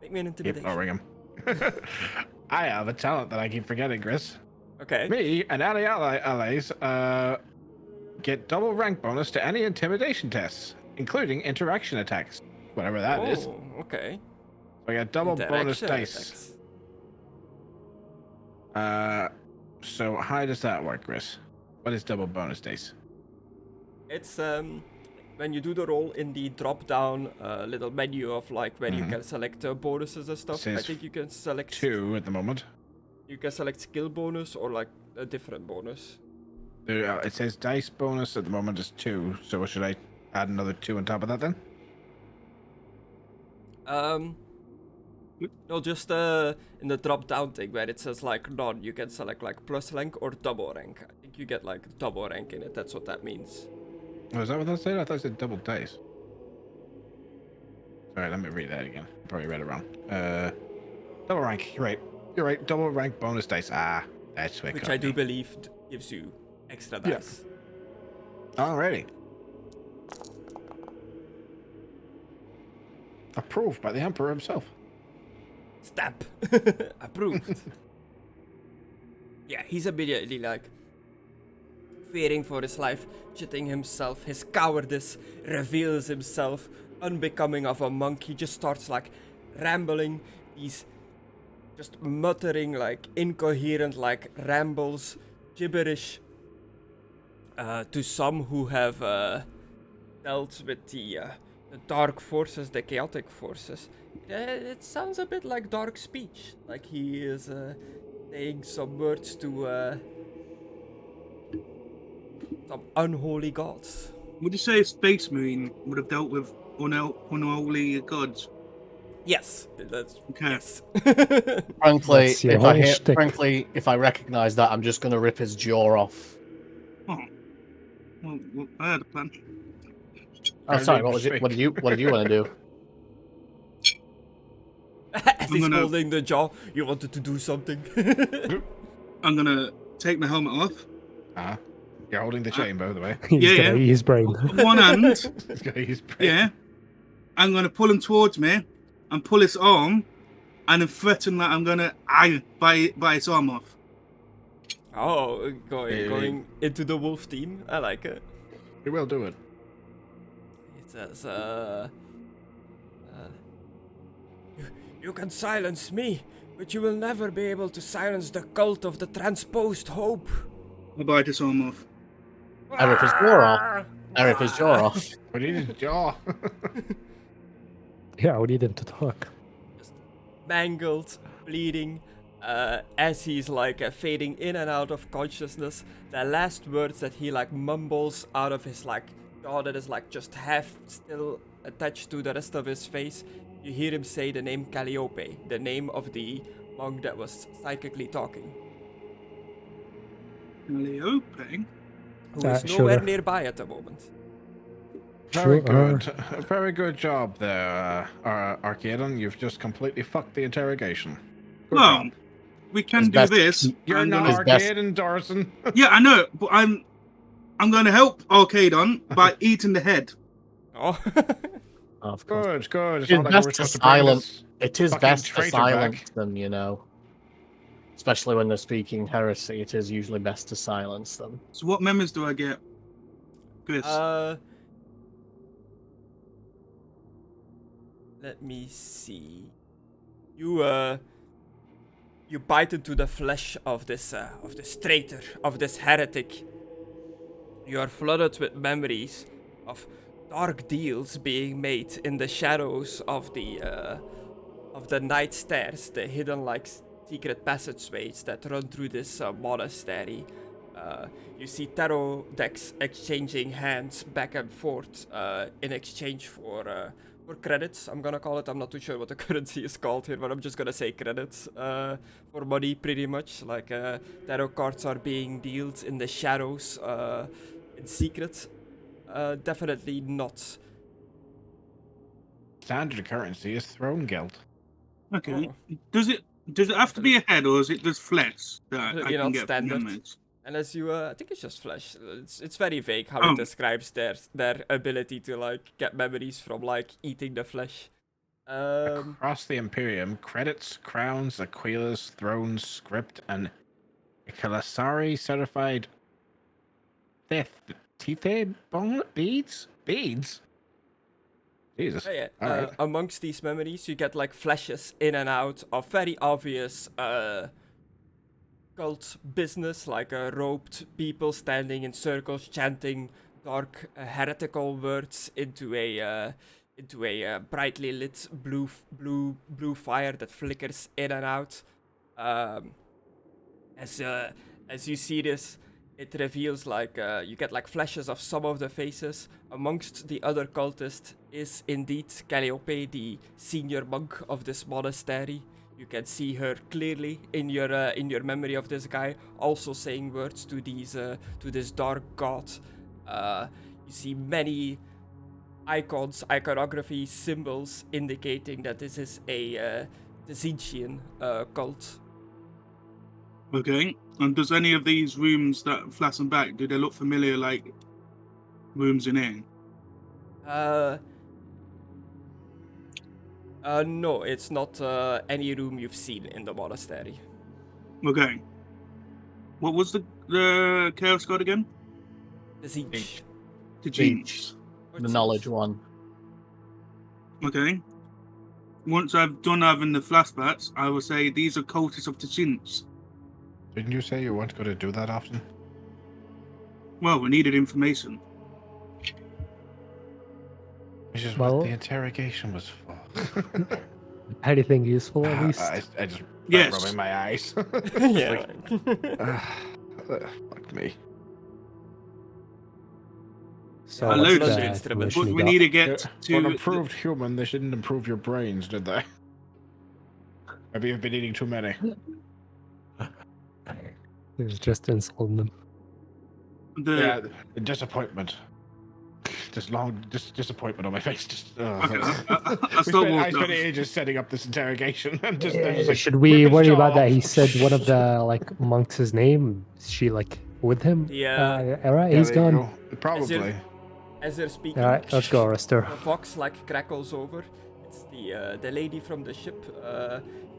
Make me an Keep intimidation. lowering him. I have a talent that I keep forgetting, Chris. Okay. Me and any allies get double rank bonus to any intimidation tests, including interaction attacks, whatever that is. Oh, okay. So I get double bonus Interaction dice. attacks. So how does that work, Chris? What is double bonus dice? It's when you do the roll in the drop down little menu of like where you Mhm. can select bonuses and stuff. I Says think you can select 2 at the moment. You can select skill bonus or like a different bonus. It says dice bonus at the moment is 2, so should I add another 2 on top of that then? No, just in the drop down thing where it says like none, you can select like plus rank or double rank. I think you get like double rank in it. That's what that means. Oh, is that what that said? I thought it said double dice. Alright, let me read that again. Probably read it wrong. Double rank. You're right. You're right. Double rank bonus dice. Ah, that's what. Which I do believe gives you extra dice. Alrighty. Approved by the Emperor himself. Stamp. Approved. Yeah, he's immediately like fearing for his life, shitting himself. His cowardice reveals himself, unbecoming of a monk. He just starts like rambling. He's just muttering like incoherent like rambles, gibberish. To some who have dealt with the dark forces, the chaotic forces, it sounds a bit like dark speech. Like he is saying some words to some unholy gods. Would you say a space marine would have dealt with unholy gods? Yes, that's Okay. yes. Frankly, That's your whole shtick. if I recognise that, I'm just going to rip his jaw off. Oh. Well, I had a plan. Oh, sorry. What was it? What did you want to do? As he's gonna- holding the jaw, you wanted to do something. I'm gonna take my helmet off. You're holding the chain, by the way. He's Yeah, gonna yeah. eat his brain. One hand, He's got his brain. yeah. I'm gonna pull him towards me and pull his arm, and then threaten that I'm gonna buy his arm off. Oh, going into the wolf team. I like it. You will do it. It says, you can silence me, but you will never be able to silence the cult of the transposed hope. I'll bite his arm off. I rip his jaw off. I rip his jaw off. We need his jaw. Yeah, we need him to talk. Mangled, bleeding, as he's like fading in and out of consciousness. The last words that he like mumbles out of his like jaw that is like just half still attached to the rest of his face. You hear him say the name Calliope, the name of the monk that was psychically talking, Calliope? who is Sure. nowhere nearby at the moment. Very Sure. good. Very good job there, Arcadon. You've just completely fucked the interrogation. Good Well, job. we can His do best- this. You're I'm not gonna- His best- Arcadon, Dorson. Yeah, I know, but I'm going to help Arcadon by eating the head. Oh, Of course. Good, good. It's It's not like best we're to supposed to bring silence. this It is fucking best to traitor silence back. them, you know. Especially when they're speaking heresy, it is usually best to silence them. So what memories do I get? Chris? Let me see. You bite into the flesh of this traitor, of this heretic. You are flooded with memories of dark deals being made in the shadows of the night stairs, the hidden like secret passageways that run through this monastery. You see tarot decks exchanging hands back and forth in exchange for credits. I'm gonna call it. I'm not too sure what the currency is called here, but I'm just gonna say credits for money, pretty much. Like tarot cards are being dealt in the shadows, in secret. Definitely not. Standard currency is throne guild. Okay. Oh. Does it have to be a head, or is it just flesh that I You're can not get standard. memories? Unless you, I think it's just flesh. It's very vague how Oh. it describes their ability to like get memories from like eating the flesh. Across the Imperium, credits, crowns, aquilas, thrones, script, and Kalasari certified Tife beads? Beads? Jesus. Yeah. Alright. Amongst these memories, you get like flashes in and out of very obvious cult business, like robed people standing in circles chanting dark heretical words into a brightly lit blue fire that flickers in and out. As you see this, it reveals like you get like flashes of some of the faces. Amongst the other cultists is indeed Calliope, the senior monk of this monastery. You can see her clearly in your memory of this guy, also saying words to this dark god. You see many icons, iconography, symbols indicating that this is a Tzynchian cult. Okay. And does any of these rooms that flash them back, do they look familiar like rooms in here? No, it's not any room you've seen in the monastery. Okay. What was the Chaos God again? Tzynch. The Jinx. The knowledge one. Okay. Once I've done having the flashbacks, I will say these are cultists of the Jinx. Didn't you say you weren't going to do that often? Well, we needed information. Which is Well- what the interrogation was for. Anything useful at least? I just Yes. rubbing my eyes. Yeah. Fuck me. So I what's loaded the the instrument. But information we you need to For get an to... improved human, they didn't improve your brains, did they? Maybe you've been eating too many. got? It's just insult them. Yeah, the disappointment. Just disappointment on my face. Just. Okay, I I still walked spent up. ages setting up this interrogation, and just, they're just like, Should we "Rip his worry jaw about that? off." He said one of the like monks' name. Is she like with him? Yeah. Alright, Yeah, he's there you gone. go. Probably. As they're speaking, Alright, let's go, Rester. the fox like crackles over. It's the lady from the ship.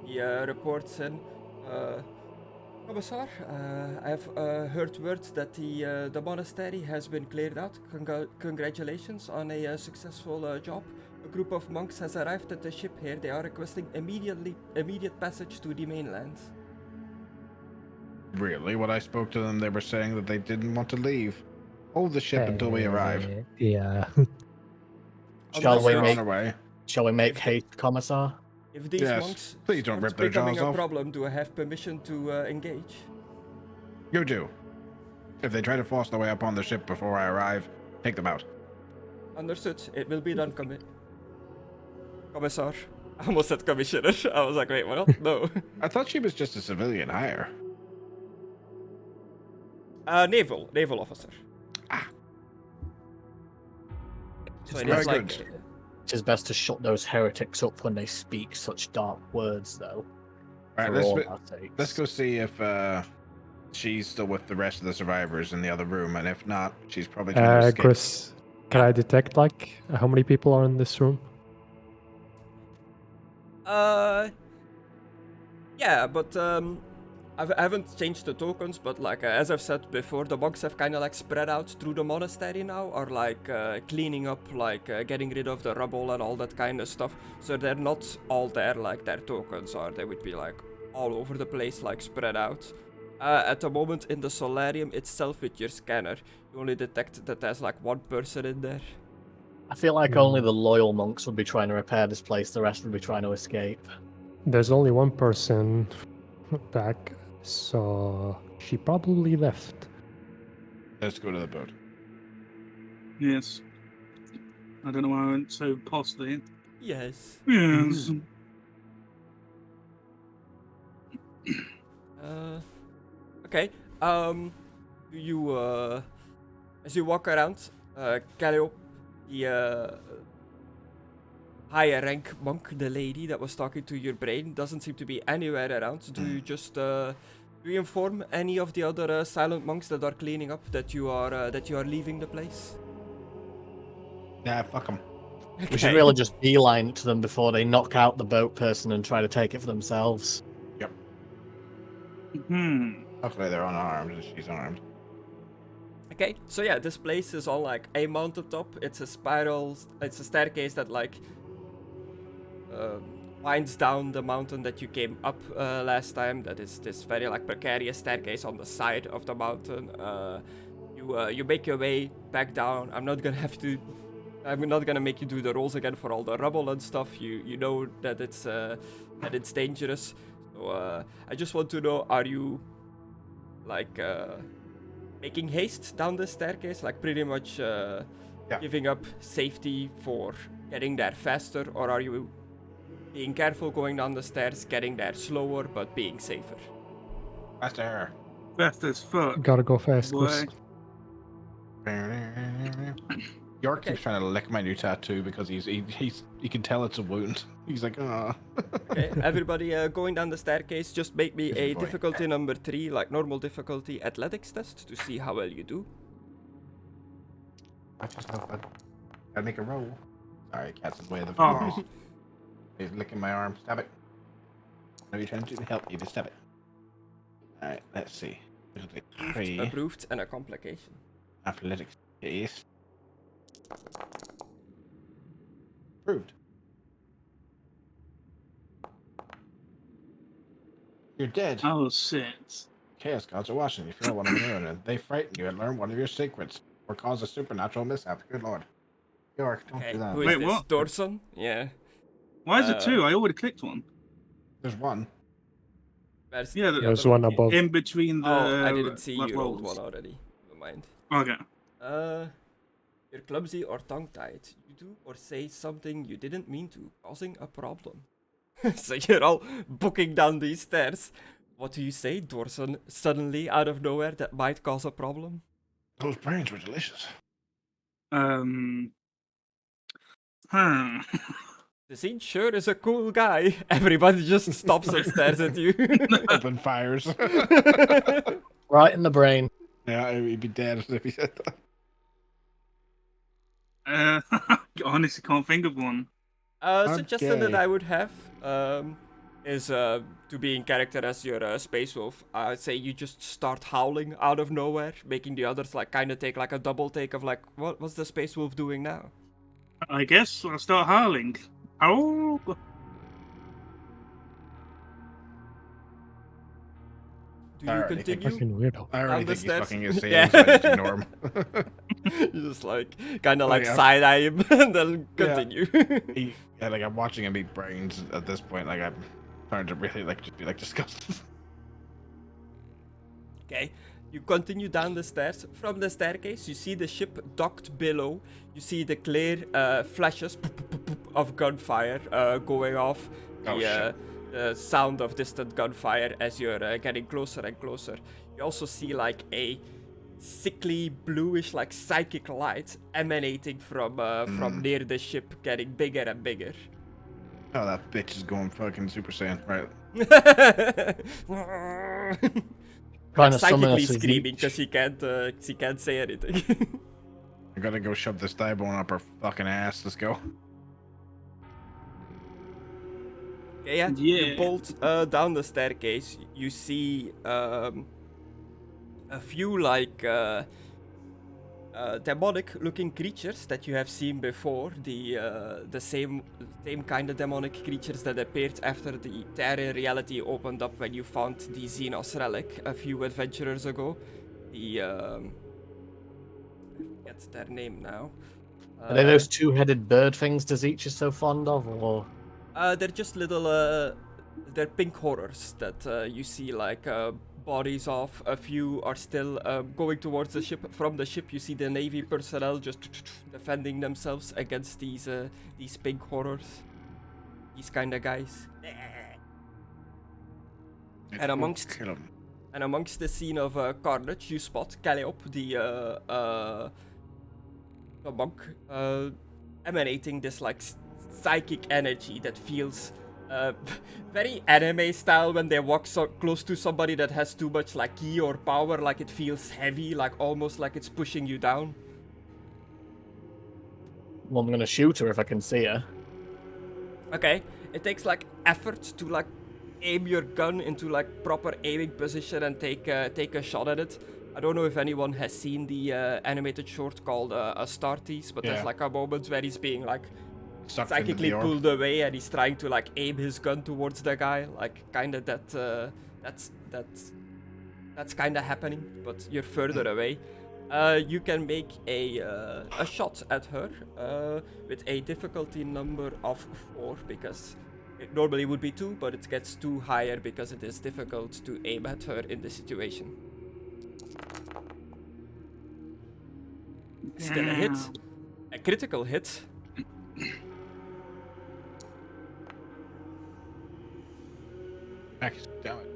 He reports in. Commissar, I have heard word that the monastery has been cleared out. Congratulations on a successful job. A group of monks has arrived at the ship here. They are requesting immediate passage to the mainland. Really? When I spoke to them, they were saying that they didn't want to leave. Hold the ship until we arrive. Yeah. Shall we They're on make our way. Shall we make haste, Commissar? If these Yes, monks please don't start rip their becoming jaws a off. problem, do I have permission to engage? You do. If they try to force their way up on the ship before I arrive, take them out. Understood. It will be done, Commissar. I almost said commissioner. I was like, wait, what? No. I thought she was just a civilian hire. Naval officer. So it Very is like good. It is best to shut those heretics up when they speak such dark words, though. All for right, all let's our sakes. let's go see if she's still with the rest of the survivors in the other room, and if not, she's probably trying to escape. Chris, can I detect like how many people are in this room? yeah, but I haven't changed the tokens, but like as I've said before, the monks have kind of like spread out through the monastery now, or like cleaning up, like getting rid of the rubble and all that kind of stuff. So they're not all there like their tokens are. They would be like all over the place, like spread out. At the moment in the solarium itself with your scanner, you only detect that there's like one person in there. I feel like only the loyal monks would be trying to repair this place. The rest would be trying to escape. There's only one person back, so she probably left. Let's go to the boat. Yes. I don't know why I went so posh there. Yes. Yes. Okay. Do you as you walk around, Calliope, the higher rank monk, the lady that was talking to your brain, doesn't seem to be anywhere around. Do you just do you inform any of the other silent monks that are cleaning up that you are leaving the place? Yeah, fuck them. We should really just beeline it to them before they knock out the boat person and try to take it for themselves. Hopefully they're unarmed and she's armed. Okay, so yeah, this place is on like a mountaintop. It's a spiral. It's a staircase that like winds down the mountain that you came up last time. That is this very like precarious staircase on the side of the mountain. You make your way back down. I'm not gonna make you do the rolls again for all the rubble and stuff. You know that it's dangerous. So I just want to know, are you like making haste down the staircase, like pretty much giving up safety for getting there faster, or are you being careful going down the stairs, getting there slower, but being safer? Faster. Fast as fuck. Gotta go fast, Boy. Chris. York Okay. keeps trying to lick my new tattoo because he can tell it's a wound. He's like, ah. Okay, everybody going down the staircase, just make me a boy. difficulty number 3, like normal difficulty athletics test to see how well you do. That's just no fun. Gotta make a roll. Sorry, cat's in the way of the Oh. fingers. He's licking my arm. Stab it. No, you're trying to help me, but stab it. Alright, let's see. Three. Approved and a complication. Athletics case. Approved. You're dead. Oh shit. Chaos gods are watching. You feel what I'm doing, and they frighten you and learn one of your secrets, or cause a supernatural mishap. Good lord. York, don't Okay, do that. who is Wait, this? what? Dorson? Yeah. Why is it Uh, 2? I already clicked one. There's one. Where's Yeah, the there's other one above. In between the. Oh, I didn't see like, you rolled rolls. one already. Never mind. Okay. You're clumsy or tongue-tied. You do or say something you didn't mean to, causing a problem. So you're all booking down these stairs. What do you say, Dorson, suddenly out of nowhere that might cause a problem? Those brains were delicious. Huh. The scene sure is a cool guy. Everybody just stops and stares at you. Open fires. Right in the brain. Yeah, he'd be dead if he said that. Honestly, can't think of one. Suggestion that Okay. I would have is to be in character as your space wolf. I'd say you just start howling out of nowhere, making the others like kind of take like a double take of like, what's the space wolf doing now? I guess I'll start howling. Oh. Do you Alright, I think continue? Fucking weirdo. I already Down the think he's stairs? fucking insane, Yeah. so I just ignore him. You just like kind of Oh, like yeah. side eye him and then Yeah. continue. Like I'm watching him eat brains at this point. Like I'm starting to really like just be like disgusted. Okay, you continue down the stairs. From the staircase, you see the ship docked below. You see the clear flashes of gunfire going off. Oh, The sound of distant gunfire as you're getting closer and closer. You also see like a sickly bluish, like psychic light emanating from near the ship, getting bigger and bigger. Oh, that bitch is going fucking Super Saiyan, right? Trying to summon Psychically us as screaming Leech. because she can't say anything. I gotta go shove this thigh bone up her fucking ass. Let's go. Okay, yeah. Yeah. You bolt down the staircase. You see a few like demonic-looking creatures that you have seen before. The same kind of demonic creatures that appeared after the Terra reality opened up when you found the Xenos relic a few adventurers ago. I forget their name now. Are they those two-headed bird things Dezeech is so fond of, or? They're just little, they're pink horrors that you see like bodies of. A few are still going towards the ship. From the ship, you see the Navy personnel just defending themselves against these pink horrors. These kind of guys. And amongst Kill him. And amongst the scene of carnage, you spot Calliope, the monk, emanating this like psychic energy that feels very anime style when they walk so close to somebody that has too much like ki or power. Like it feels heavy, like almost like it's pushing you down. Well, I'm gonna shoot her if I can see her. Okay, it takes like effort to like aim your gun into like proper aiming position and take a shot at it. I don't know if anyone has seen the animated short called Astartes, but there's Yeah. like a moment where he's being like Sucked into psychically the orb. pulled away and he's trying to like aim his gun towards the guy, like kind of that's kind of happening, but you're further away. You can make a shot at her with a difficulty number of 4 because it normally would be 2, but it gets 2 higher because it is difficult to aim at her in this situation. Still a hit. A critical hit. Damn it.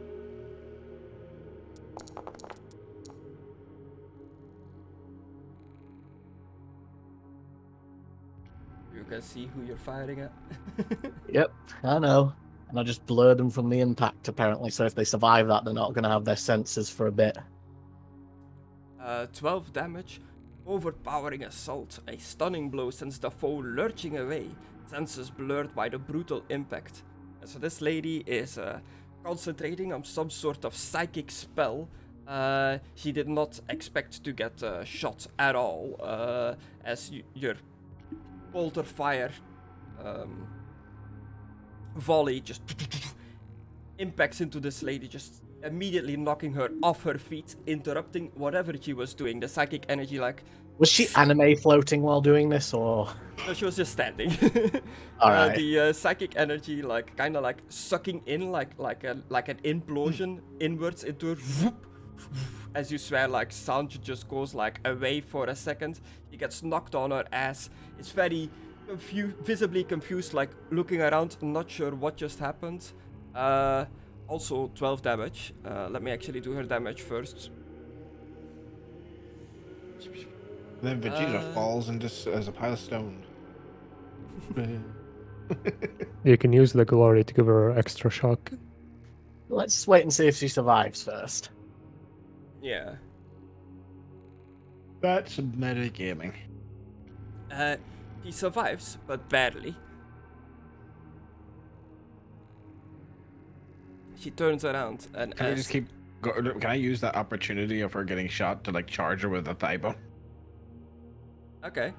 You can see who you're firing at. Yep, I know. And I just blurred them from the impact, apparently, so if they survive that, they're not going to have their senses for a bit. 12 damage. Overpowering assault. A stunning blow sends the foe lurching away. Senses blurred by the brutal impact. And so this lady is concentrating on some sort of psychic spell. She did not expect to get shot at all, as your bolter fire volley just impacts into this lady, just immediately knocking her off her feet, interrupting whatever she was doing. The psychic energy, like... Was she anime floating while doing this, or...? No, she was just standing. Alright. The psychic energy, like, kind of like sucking in, like an implosion inwards into her. Whoop, as you swear, like, sound just goes, like, away for a second. She gets knocked on her ass. It's very visibly confused, like, looking around, not sure what just happened. Also 12 damage. Let me actually do her damage first. Then Vegeta falls and just as a pile of stone. You can use the glory to give her extra shock. Let's wait and see if she survives first. Yeah. That's metagaming. He survives, but barely. She turns around and Can I just keep... Can I use that opportunity of her getting shot to, like, charge her with a thigh bone? Okay.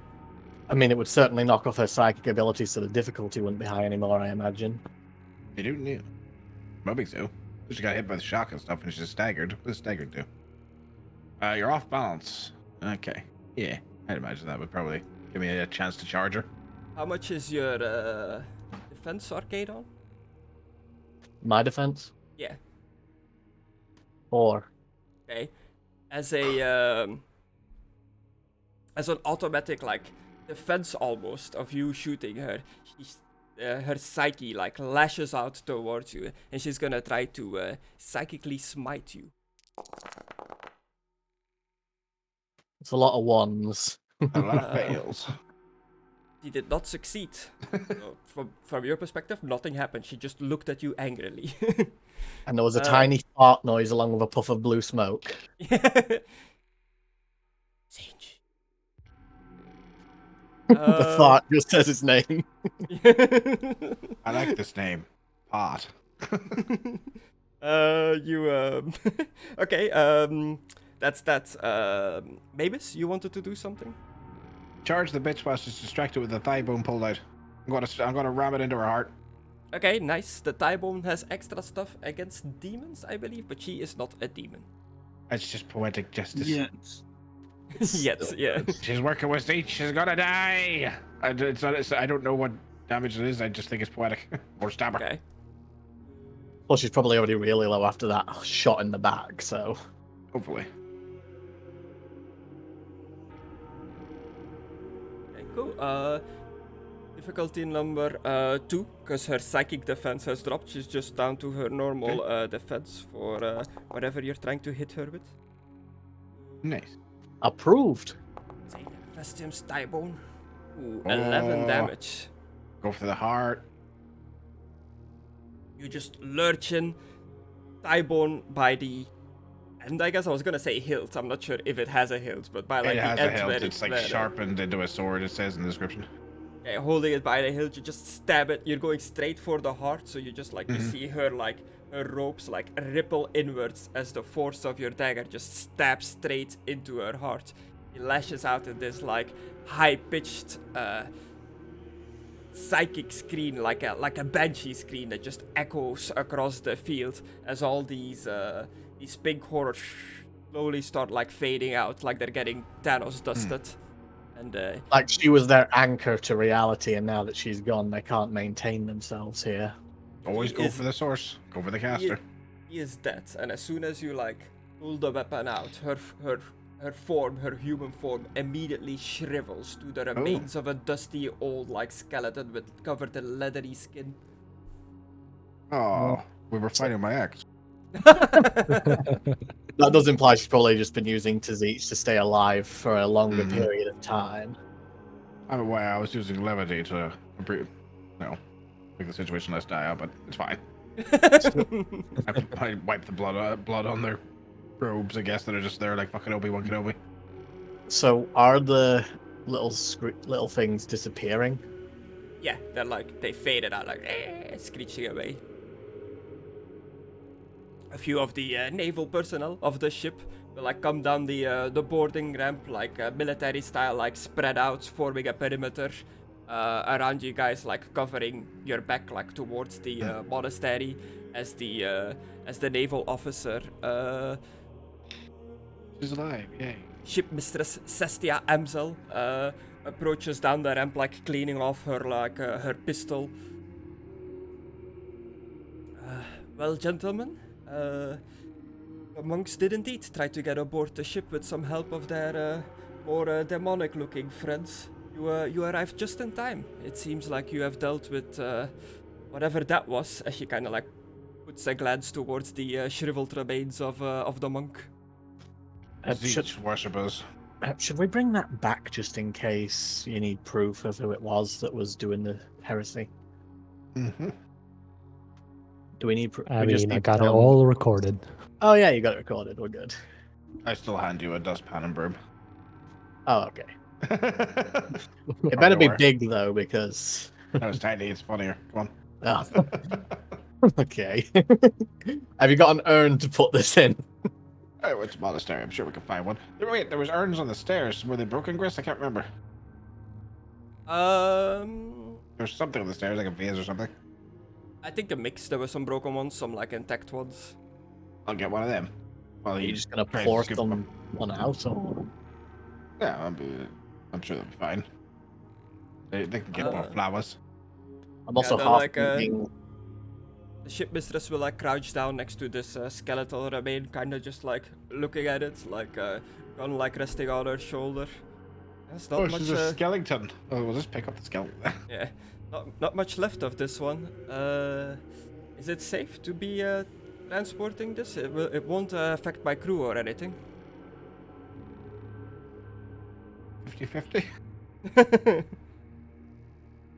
I mean, it would certainly knock off her psychic ability, so the difficulty wouldn't be high anymore, I imagine. You do? Yeah. Probably so. She got hit by the shock and stuff and she's staggered. What does staggered do? You're off balance. Okay. Yeah, I'd imagine that would probably give me a chance to charge her. How much is your defense, Arcadon? My defense? Yeah. 4. Okay. As an automatic, like, defense almost of you shooting her, her psyche, like, lashes out towards you, and she's gonna try to psychically smite you. It's a lot of ones. A lot of fails. She did not succeed. So from your perspective, nothing happened. She just looked at you angrily. And there was a tiny fart noise along with a puff of blue smoke. Sage. The fart just says his name. I like this name. Pot. Okay, that's that. Maimiss, you wanted to do something? Charge the bitch while she's distracted with the thigh bone pulled out. I'm gonna ram it into her heart. Okay, nice. The thigh bone has extra stuff against demons, I believe, but she is not a demon. It's just poetic justice. Yes. Yes, yeah. She's working with Zeech. She's gonna die. I don't know what damage it is. I just think it's poetic. Or stab her. Okay. Well, she's probably already really low after that shot in the back, so... Hopefully. Okay, cool. Difficulty number 2, because her psychic defense has dropped. She's just down to her normal defense for whatever you're trying to hit her with. Nice. Approved. Festium's thigh bone. Ooh, 11 damage. Go for the heart. You just lurch in, thigh bone by the end, I guess. I was gonna say hilt. I'm not sure if it has a hilt, but by like It the has end a hilt. where It's like sharpened into a sword, it says in the description. Okay, holding it by the hilt, you just stab it. You're going straight for the heart, so you just like you see her like her ropes like ripple inwards as the force of your dagger just stabs straight into her heart. He lashes out at this like high-pitched psychic scream, like a banshee scream that just echoes across the field as all these pink horrors slowly start like fading out, like they're getting Thanos dusted. And like she was their anchor to reality, and now that she's gone, they can't maintain themselves here. Always go for the source. Go for the caster. He is dead, and as soon as you like pull the weapon out, her her human form, immediately shrivels to the remains of a dusty old like skeleton with covered in leathery skin. Oh, we were fighting my ex. That does imply she's probably just been using Tzitzit to stay alive for a longer period of time. I'm aware I was using levity to make the situation less dire, but it's fine. I wipe the blood on their robes, I guess, that are just there like fucking Obi-Wan Kenobi. So are the little things disappearing? Yeah, they're like, they faded out, like, screeching away. A few of the naval personnel of the ship will like come down the boarding ramp, like military style, like spread out, forming a perimeter around you guys, like covering your back, like towards the monastery, as the naval officer. She's alive, yay. Ship Mistress Sestia Amsel approaches down the ramp, like cleaning off her her pistol. Well, gentlemen. The monks did indeed try to get aboard the ship with some help of their more demonic-looking friends. You arrived just in time. It seems like you have dealt with whatever that was, as she kind of like puts a glance towards the shriveled remains of the monk. Worshippers. Should we bring that back just in case you need proof of who it was that was doing the heresy? Mm-hmm. Do we need? I mean, I got it all recorded. Oh yeah, you got it recorded. We're good. I still hand you a dustpan and broom. Oh, okay. It better be big though, because that was tiny. It's funnier. Come on. Oh. Okay. Have you got an urn to put this in? Oh, it's a monastery. I'm sure we can find one. Wait, there was urns on the stairs. Were they broken, Griss? I can't remember. There's something on the stairs, like a vase or something. I think a mix. There were some broken ones, some like intact ones. I'll get one of them. Well, Are you just gonna pour some one out, or? Yeah, I'm sure they'll be fine. They can get more flowers. I'm also half thinking... The ship mistress will like crouch down next to this skeletal remain, kind of just like looking at it, like gun like resting on her shoulder. That's not much. She's a skeleton. Oh, we'll just pick up the skeleton. Yeah. Not much left of this one. Is it safe to be transporting this? It won't affect my crew or anything. 50-50?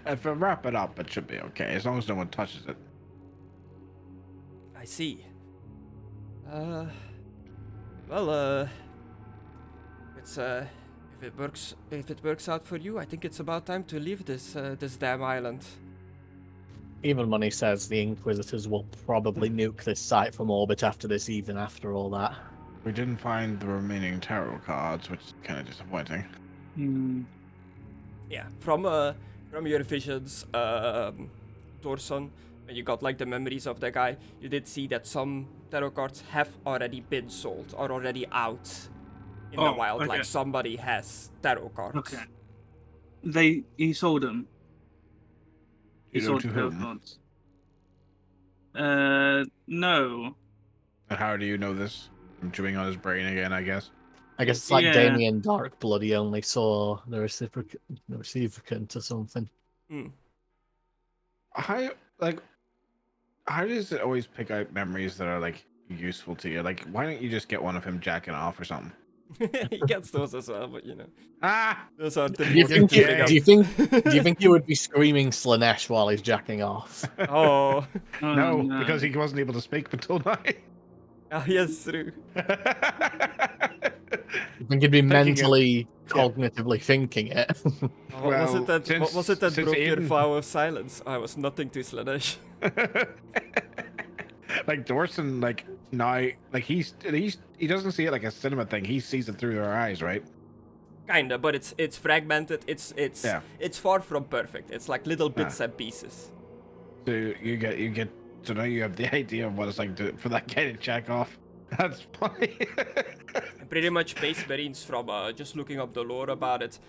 If I wrap it up, it should be okay, as long as no one touches it. I see. Well, it's if it works out for you, I think it's about time to leave this damn island. Even Money says the Inquisitors will probably nuke this site from orbit after this, even after all that. We didn't find the remaining tarot cards, which is kind of disappointing. Yeah, from your visions, Dorson, when you got like the memories of the guy, you did see that some tarot cards have already been sold, or already out in the wild. Okay. Like somebody has tarot cards. Okay. He sold them. He sold the tarot cards. No. And how do you know this? I'm chewing on his brain again, I guess. I guess it's like Damien Darkblood. He only saw the reciprocant or something. How does it always pick out memories that are like useful to you? Like, why don't you just get one of him jacking off or something? He gets those as well, but you know. Those are the do you think he would be screaming Slanesh while he's jacking off? Oh. No, because he wasn't able to speak until now. Oh, yes, true. You think he'd be mentally, cognitively thinking it? What was it that broke your vow of silence? I was nothing to Slanesh. Like Dorson, like now, like he doesn't see it like a cinema thing. He sees it through their eyes, right? Kinda, but it's fragmented. It's far from perfect. It's like little bits and pieces. So you get. So now you have the idea of what it's like for that guy to jack off. That's funny. Pretty much Space Marines, from just looking up the lore about it,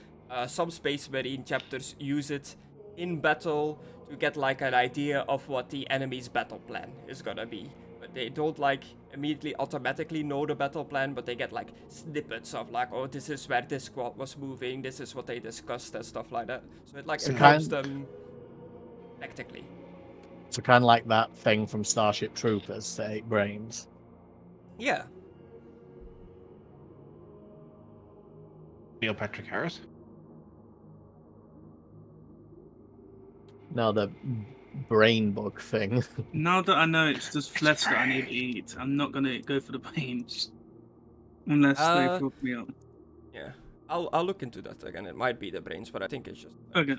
some Space Marine chapters use it in battle to get like an idea of what the enemy's battle plan is gonna be. But they don't like immediately automatically know the battle plan, but they get like snippets of like, oh, this is where this squad was moving, this is what they discussed and stuff like that. So it like So it helps kind- them tactically. So kind of like that thing from Starship Troopers, the 8 brains. Yeah. Neil Patrick Harris. No, the brain bug thing. Now that I know it's just flesh that I need to eat, I'm not gonna go for the brains unless they fuck me up. Yeah. I'll look into that again. It might be the brains, but I think it's just Okay.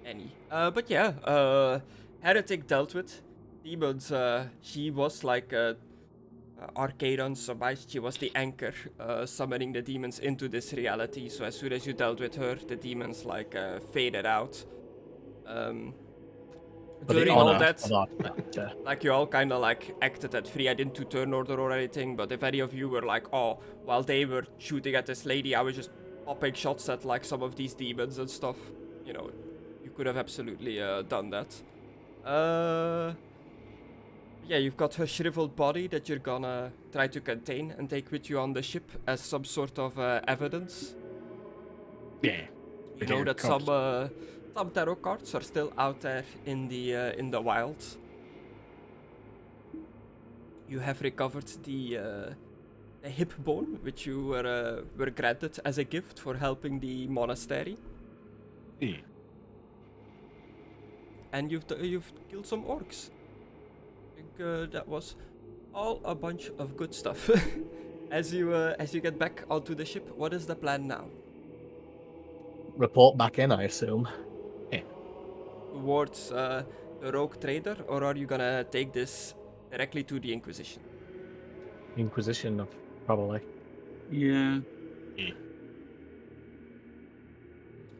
any. But yeah, Heretic dealt with demons. She was like Arcadon, so she was the anchor, summoning the demons into this reality. So as soon as you dealt with her, the demons like faded out. During all that, like you all kind of like acted at free. I didn't do turn order or anything, but if any of you were like, oh, while they were shooting at this lady, I was just popping shots at like some of these demons and stuff, you know, you could have absolutely done that. Yeah, you've got her shriveled body that you're gonna try to contain and take with you on the ship as some sort of evidence. Yeah. You know that some tarot cards are still out there in the wild. You have recovered the hip bone, which you were granted as a gift for helping the monastery. Yeah. And you've killed some orcs. I think that was all a bunch of good stuff. As you get back onto the ship, what is the plan now? Report back in, I assume. Towards the rogue trader, or are you gonna take this directly to the Inquisition? Inquisition, probably. Yeah.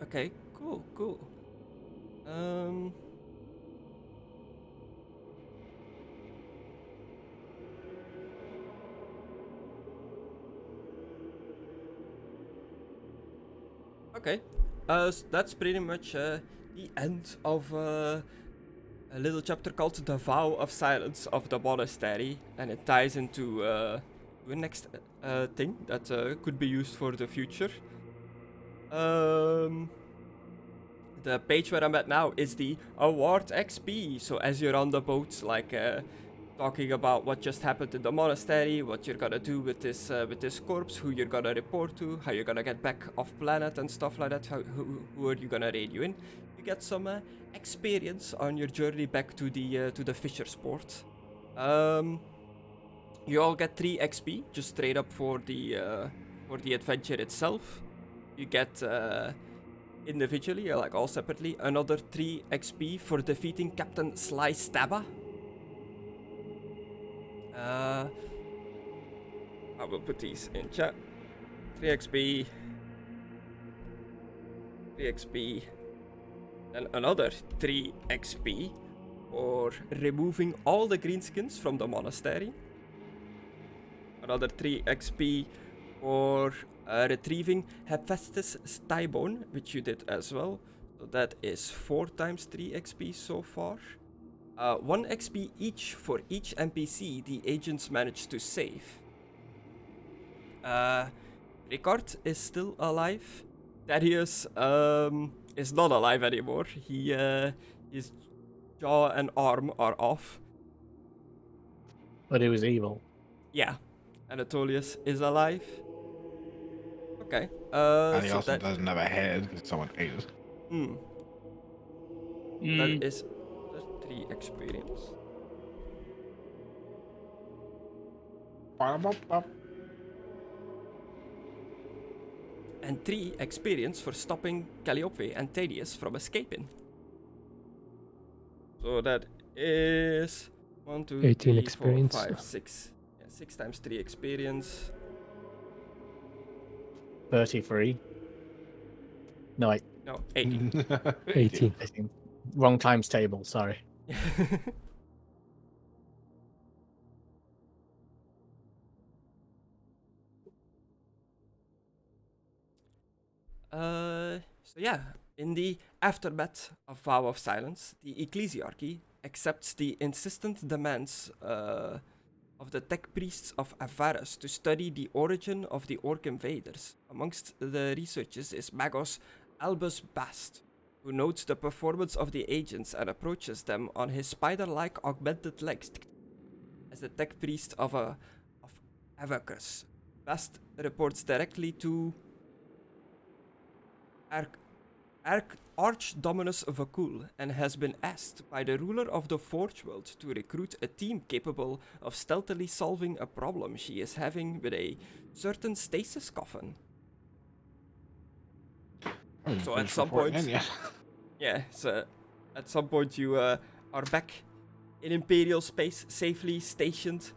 Okay, cool. Okay, so that's pretty much the end of a little chapter called The Vow of Silence of the Monastery, and it ties into the next thing that could be used for the future. The page where I'm at now is the award XP. So as you're on the boat, like talking about what just happened in the monastery, what you're gonna do with this corpse, who you're gonna report to, how you're gonna get back off planet and stuff like that. Who are you gonna raid you in? You get some experience on your journey back to the Fisher's Port. You all get 3 XP just straight up for the adventure itself. You get individually, like all separately, another 3 XP for defeating Captain Sly Stabba. I will put these in chat. 3 XP. 3 XP. And another 3 XP for removing all the greenskins from the monastery. Another 3 XP for retrieving Hephaestus' thigh bone, which you did as well. So that is 4 times 3 XP so far. 1 XP each for each NPC the agents managed to save. Ricard is still alive. Darius is not alive anymore. His jaw and arm are off. But he was evil. Yeah. Anatolius is alive. Okay. And he so also that, doesn't have a head because someone ate it. That is just 3 experience. And 3 experience for stopping Calliope and Thaddeus from escaping. So that is 1, 2, 18 3, experience. 4, 5, 6. Yeah, 6 times 3 experience. 33. No, wait. No, 18. 18. 18. Wrong times table, sorry. So yeah, In the aftermath of Vow of Silence, the Ecclesiarchy accepts the insistent demands of the tech priests of Avaris to study the origin of the orc invaders. Amongst the researchers is Magos Albus Bast, who notes the performance of the agents and approaches them on his spider-like augmented legs as the tech priest of Avacus. Bast reports directly to Archdominus Vakul and has been asked by the ruler of the Forge World to recruit a team capable of stealthily solving a problem she is having with a certain stasis coffin. So at some point, at some point you are back in Imperial space, safely stationed,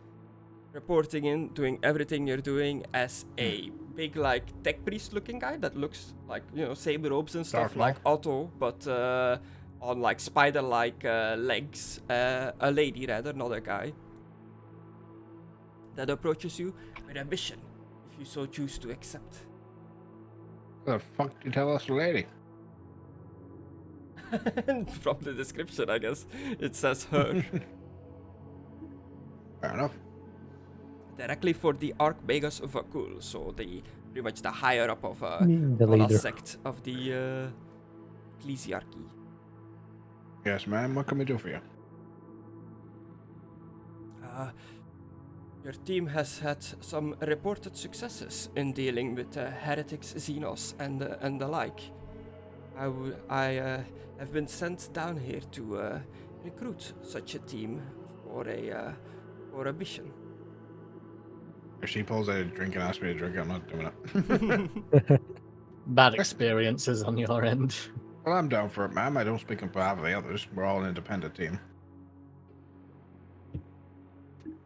reporting in, doing everything you're doing as a big, like, tech priest looking guy that looks like, you know, same robes and stuff like Otto, but on, like, spider-like legs. A lady, rather, not a guy. That approaches you with a mission, if you so choose to accept. The fuck did you tell us, lady? From the description, I guess, it says her. Fair enough. Directly for the Archmagus Vakul, so pretty much the higher up of The one leader. sect of the Ecclesiarchy. Yes, ma'am. What can we do for you? Your team has had some reported successes in dealing with heretics, Xenos, and the like. I have been sent down here to recruit such a team for a mission. If she pulls out a drink and asks me to drink, I'm not doing it. Bad experiences on your end. Well, I'm down for it, ma'am. I don't speak on behalf of the others. We're all an independent team.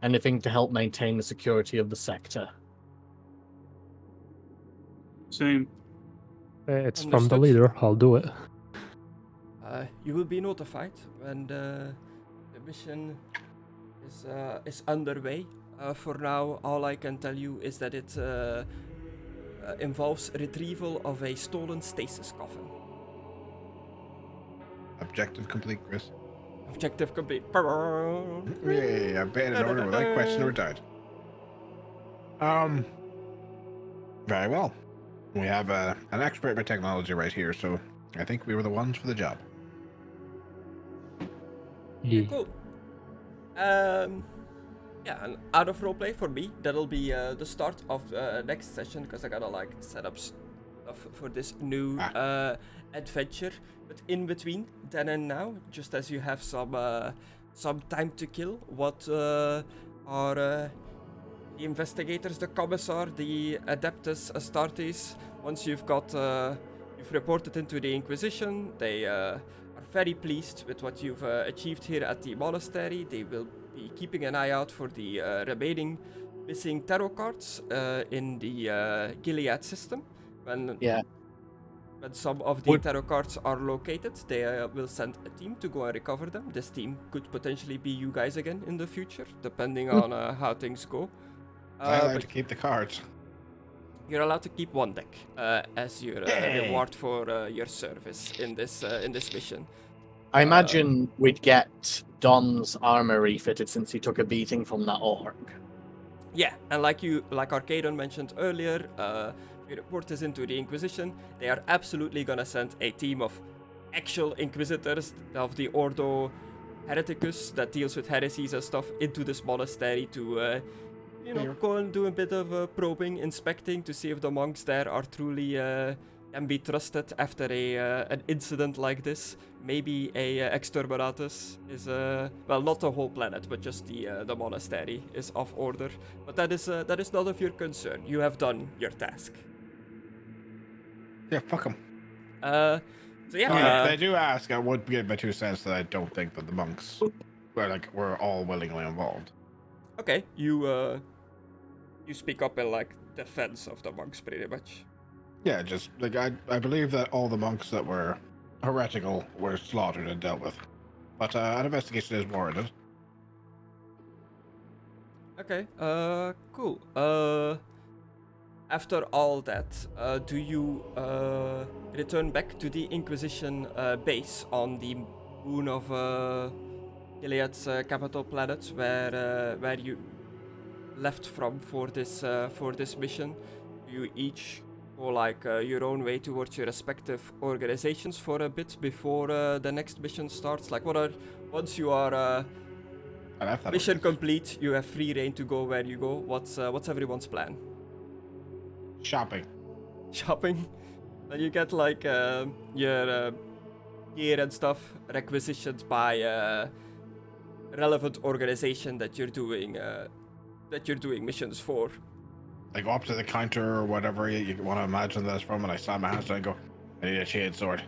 Anything to help maintain the security of the sector. Same. It's from the Understood. leader. I'll do it. You will be notified when the mission is underway. For now, all I can tell you is that it involves retrieval of a stolen stasis coffin. Objective complete, Chris. Objective complete. Yeah, I bet in order without question or doubt. Very well. We have an expert with technology right here, so I think we were the ones for the job. Yeah. Cool. Yeah, and out of roleplay for me, that'll be the start of next session, because I gotta like set up stuff for this new adventure. But in between then and now, just as you have some time to kill, what are the investigators, the commissar, the adeptus astartes, once you've got you've reported into the Inquisition, they are very pleased with what you've achieved here at the monastery. They will be keeping an eye out for the remaining missing tarot cards in the Gilead system. When some of the tarot cards are located, they will send a team to go and recover them. This team could potentially be you guys again in the future, depending on how things go. I like to keep the cards. You're allowed to keep one deck as your reward for your service in this mission. I imagine we'd get Don's armor refitted since he took a beating from that orc. Yeah, and like Arcadon mentioned earlier, your report is into the Inquisition. They are absolutely gonna send a team of actual Inquisitors of the Ordo Hereticus that deals with heresies and stuff into this monastery to, go and do a bit of probing, inspecting to see if the monks there are truly can be trusted after an incident like this. Maybe a exterminatus is not the whole planet, but just the monastery is off order. But that is none of your concern. You have done your task. Yeah, fuck them. So yeah. If they do ask, I would give my 2 cents that I don't think that the monks were all willingly involved. Okay, you speak up in like defense of the monks, pretty much. Yeah, just like I believe that all the monks that were heretical were slaughtered and dealt with, but an investigation is warranted. Okay, cool. After all that, do you return back to the Inquisition base on the moon of Gilead's capital planet, where you left from for this mission? Do you each go like your own way towards your respective organizations for a bit before the next mission starts? Like, once you are mission complete, you have free reign to go where you go. What's everyone's plan? Shopping. Shopping. Then you get like your gear and stuff requisitioned by relevant organization that you're doing missions for. I go up to the counter or whatever you want to imagine that's from, and I slam my hands down and go, I need a shade sword.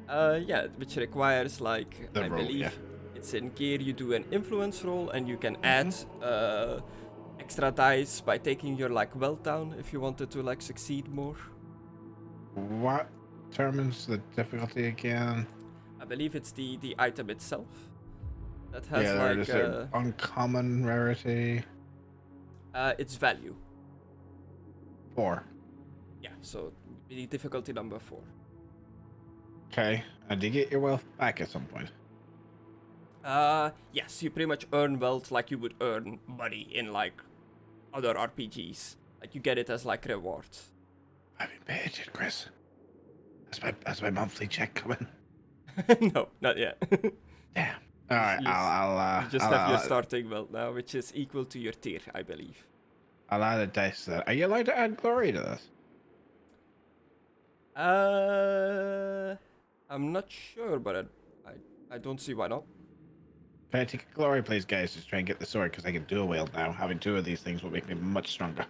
Yeah, which requires like The I roll, believe yeah. it's in gear. You do an influence roll, and you can add extra dice by taking your like wealth down if you wanted to like succeed more. What determines the difficulty again? I believe it's the item itself that has Yeah, like just uncommon rarity. its value. 4. Yeah, so the difficulty number 4. Okay, and do you get your wealth back at some point? Yes, you pretty much earn wealth like you would earn money in like other RPGs. Like you get it as like rewards. I've been paid yet, Chris. That's my monthly check coming. No, not yet. Damn. All right, I'll you just have your starting wealth now, which is equal to your tier, I believe. I'll add a dice to that. Are you allowed to add glory to this? I'm not sure, but I don't see why not. Can I take a glory, please, guys? Just try and get the sword, because I can dual wield now. Having 2 of these things will make me much stronger.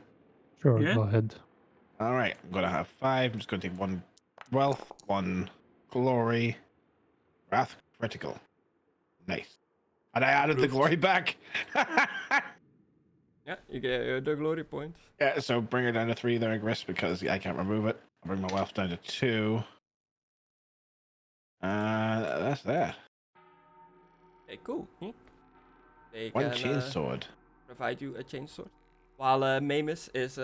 Sure, Yeah. go ahead. All right, I'm gonna have 5. I'm just gonna take 1 wealth, 1 glory, wrath critical. Nice. And I added the glory back. Yeah, you get the glory point. Yeah, so bring her down to 3 there, Gris, because I can't remove it. I'll bring my wealth down to 2. That's that. Okay, cool. They 1 can, chainsword. provide you a chainsword. While Maimiss is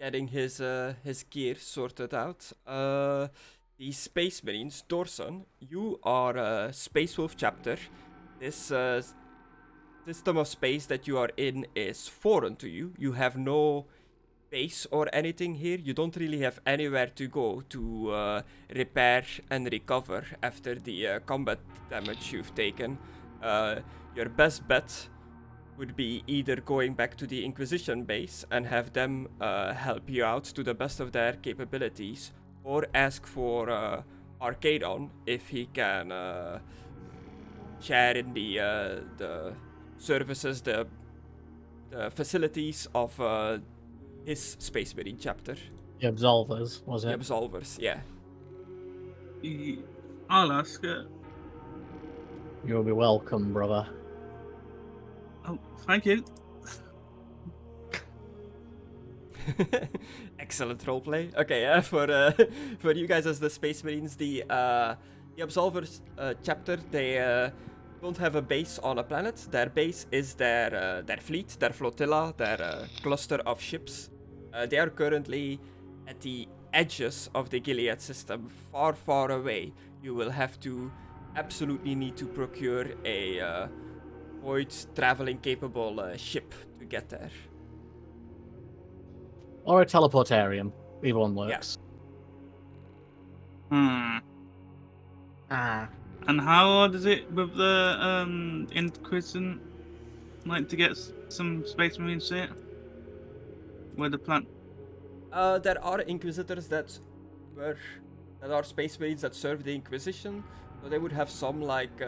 getting his gear sorted out, the Space Marines, Dorson, you are a Space Wolf chapter. This system of space that you are in is foreign to you. You have no base or anything here. You don't really have anywhere to go to repair and recover after the combat damage you've taken. Your best bet would be either going back to the Inquisition base and have them help you out to the best of their capabilities, or ask for Arcadon if he can share in the services, the facilities of his Space Marine chapter. The Absolvers, was The it? Absolvers, yeah. I'll ask it. You'll be welcome, brother. Oh, thank you. Excellent roleplay. Okay, for you guys as the Space Marines, the Absolvers chapter, they don't have a base on a planet. Their base is their fleet, their flotilla, their cluster of ships. They are currently at the edges of the Gilead system, far, far away. You will have to absolutely need to procure a void traveling capable ship to get there. Or a teleportarium. Either one works. And how hard is it with the Inquisition? Like to get some Space Marine shit? Where the plant? There are Inquisitors that are Space Marines that serve the Inquisition, so they would have some like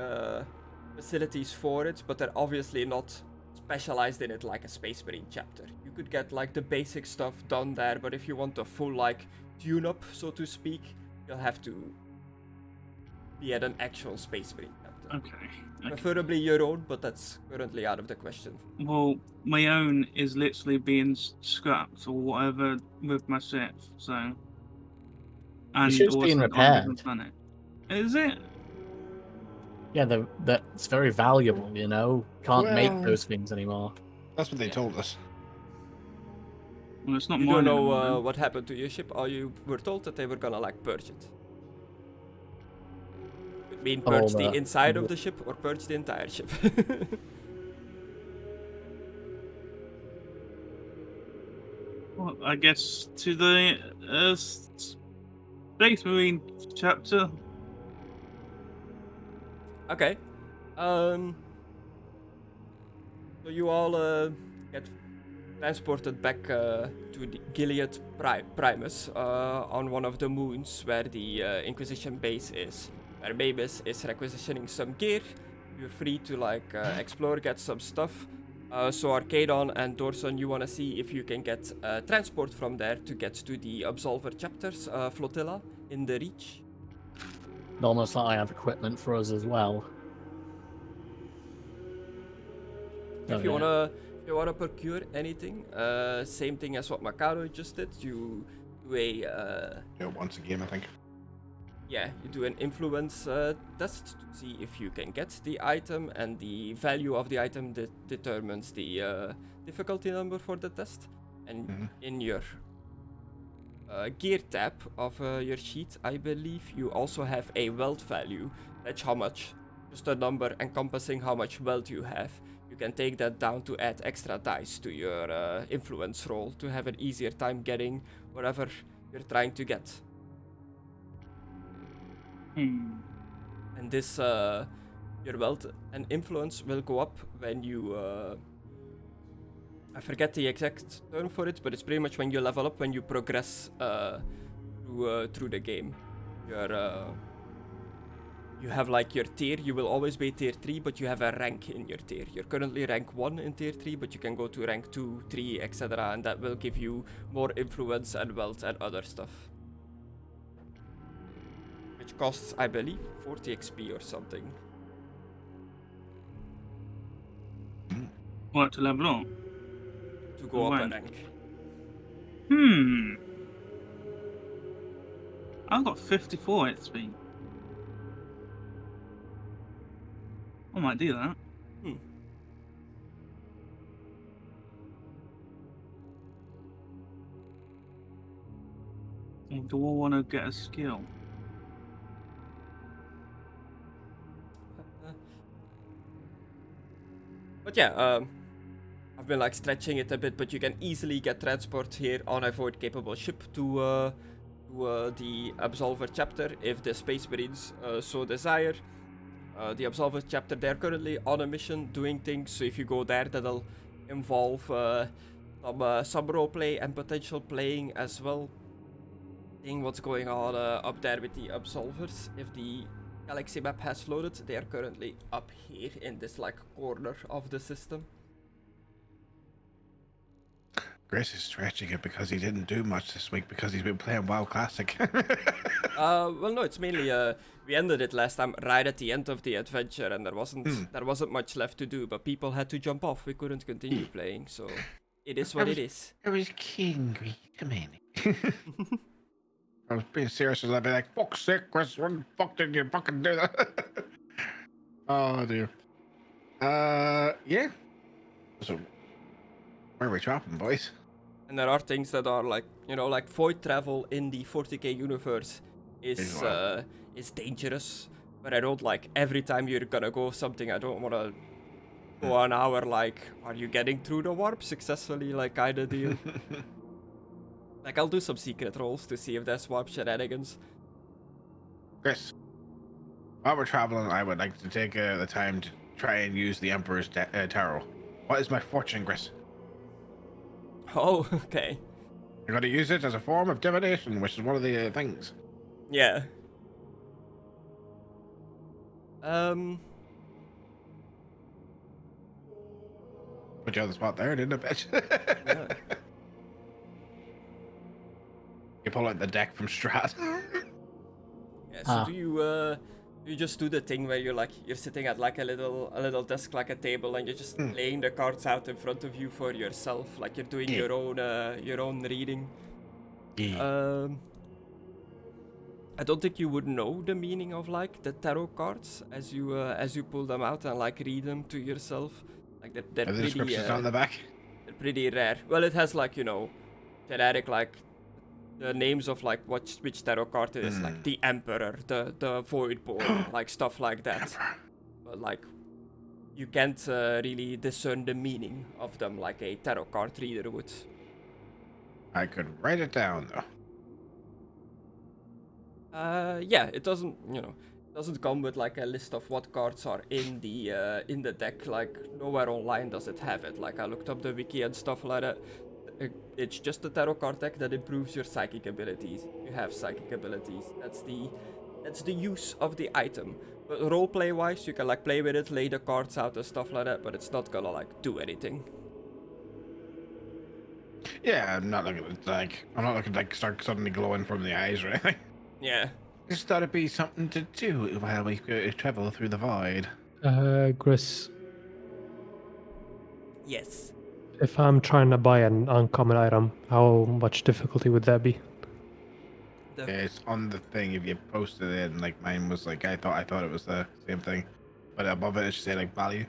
facilities for it, but they're obviously not specialized in it like a Space Marine chapter. You could get like the basic stuff done there, but if you want a full like tune-up, so to speak, you'll have to be at an actual Space Marine chapter. Okay. Preferably your own, but that's currently out of the question. Well, my own is literally being scrapped or whatever with my ship, so. And ship's being also on a repaired. different planet. Is it? Yeah, that's very valuable, you know? Can't make Well- those things anymore. That's what they told us. Well, it's not You mine don't know anymore, then. what happened to your ship. All you were told that they were gonna like purge it. Could mean All purge the the- inside of the ship or purge the entire ship. Well, I guess to the Space Marine chapter. Okay. So you all get transported back to the Gilead Primus on one of the moons where the Inquisition base is. Where Maimiss is requisitioning some gear. You're free to like explore, get some stuff. So Arcadon and Dorson, you wanna see if you can get transport from there to get to the Absolver chapters flotilla in the Reach. Almost like I have equipment for us as well. If you wanna procure anything, same thing as what Mckadow just did. You do a Do it once a game, I think. you do an influence test to see if you can get the item, and the value of the item determines the difficulty number for the test. And in your gear tab of your sheet, I believe you also have a wealth value. That's how much, just a number encompassing how much wealth you have. You can take that down to add extra dice to your influence roll to have an easier time getting whatever you're trying to get. And this, your wealth and influence will go up when you, I forget the exact term for it, but it's pretty much when you level up, when you progress through the game. You have like your tier, you will always be tier 3, but you have a rank in your tier. You're currently rank 1 in tier 3, but you can go to rank 2, 3, etc. And that will give you more influence and wealth and other stuff. Which costs, I believe, 40 XP or something. What, to level up? To go up a rank. I've got 54 XP. I might do that. Or do I want to get a skill? But yeah, I've been like stretching it a bit, but you can easily get transport here on a void capable ship to the Absolver chapter if the Space Marines so desire. The Absolver chapter, they're currently on a mission doing things, so if you go there, that'll involve some roleplay and potential playing as well. Seeing what's going on up there with the Absolvers. If the galaxy map has loaded, they are currently up here in this like corner of the system. Griss is stretching it because he didn't do much this week because he's been playing WoW Classic. Well, no, it's mainly we ended it last time right at the end of the adventure, and there wasn't much left to do. But people had to jump off. We couldn't continue playing, so it is what it is. I was king. Come in. I was being serious, I'd be like, "Fuck's sake, Griss, when the fuck did you fucking do that?" Oh dear. Yeah. So, where are we dropping, boys? And there are things that are like, you know, like void travel in the 40k universe is dangerous. But I don't like every time you're gonna go something, I don't wanna go an hour like, are you getting through the warp successfully, like kinda deal. Like I'll do some secret rolls to see if there's warp shenanigans. Griss, while we're traveling, I would like to take the time to try and use the Emperor's Tarot. What is my fortune, Griss? Oh, okay. I'm going to use it as a form of divination, which is one of the things. Yeah. Put you on the spot there, didn't it, bitch? Yeah. You pull out the deck from Strat. Yeah, so do you just do the thing where you're sitting at like a little desk, like a table, and you're just laying the cards out in front of you for yourself, like you're doing your own reading. Yeah. I don't think you would know the meaning of like the tarot cards as you pull them out and like read them to yourself. Like they're Are the pretty descriptions on the back? they're pretty rare. Well, it has like, you know, generic like the names of like which tarot card it is, like the Emperor, the Voidborn, like stuff like that. But like you can't really discern the meaning of them like a tarot card reader would. I could write it down though. Yeah, it doesn't, doesn't come with like a list of what cards are in the deck. Like nowhere online does it have it. Like I looked up the wiki and stuff like that. It's just a tarot card deck that improves your psychic abilities. You have psychic abilities. That's the use of the item. But roleplay wise, you can like play with it, lay the cards out and stuff like that. But it's not gonna like do anything. Yeah, I'm not looking to like start suddenly glowing from the eyes or anything. Yeah. Just thought it'd be something to do while we travel through the void. Griss, Yes. if I'm trying to buy an uncommon item, how much difficulty would that be? It's on the thing if you posted it, and like mine was like I thought it was the same thing, but above it should say like value.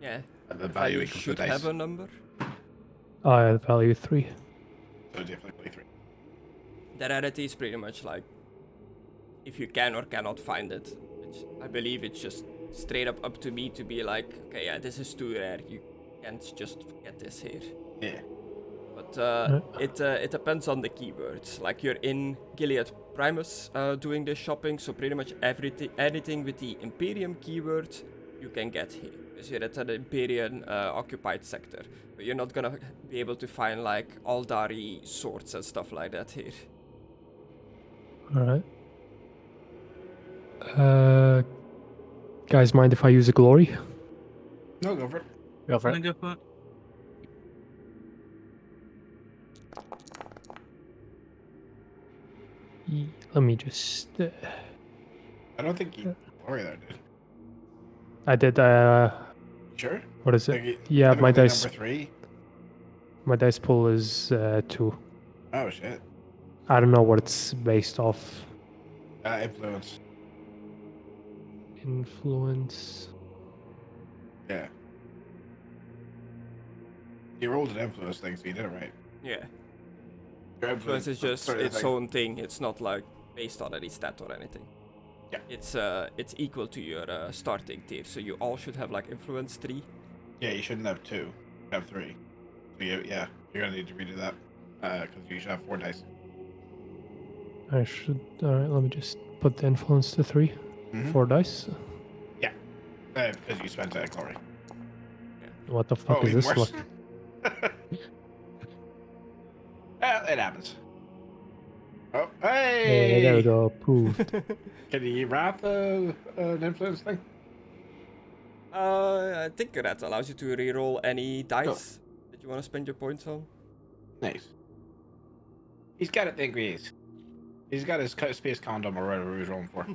Yeah. The value equals the should dice. have a number. Value 3. So definitely 3. The rarity is pretty much like if you can or cannot find it, which I believe it's just straight up to me to be like, okay, yeah, this is too rare. You can't just get this here. Yeah. But it depends on the keywords. Like you're in Gilead Primus doing this shopping, so pretty much anything with the Imperium keyword you can get here. Because you're at an Imperium occupied sector. But you're not gonna be able to find like Aldari swords and stuff like that here. Alright. Guys, mind if I use a glory? No, go for it. Go for Can I it. go for it? Let me just... I don't think you worry though, dude. I did, Sure? what is it? Like, Yeah, look my at the dice... Number 3? My dice pool is 2. Oh shit. I don't know what it's based off. Influence. Influence... Yeah. You rolled an influence thing, so you did it right. Yeah. Your Influence is just sort of its thing. own thing. It's not like based on any stat or anything. Yeah. It's equal to your starting tier, so you all should have like influence 3. Yeah, you shouldn't have 2. You have 3. So you're gonna need to redo that because you should have 4 dice. I should... Alright, let me just put the influence to 3. Mhm. 4 dice. Because you spent that glory. What the fuck Oh, is even this worse. one? It happens. Oh, Hey, hey! there we go. Approved. Can you wrap an influence thing? I think that allows you to reroll any dice that you want to spend your points on. Nice. He's got it, think He's got his space condom or whatever he's rolling for.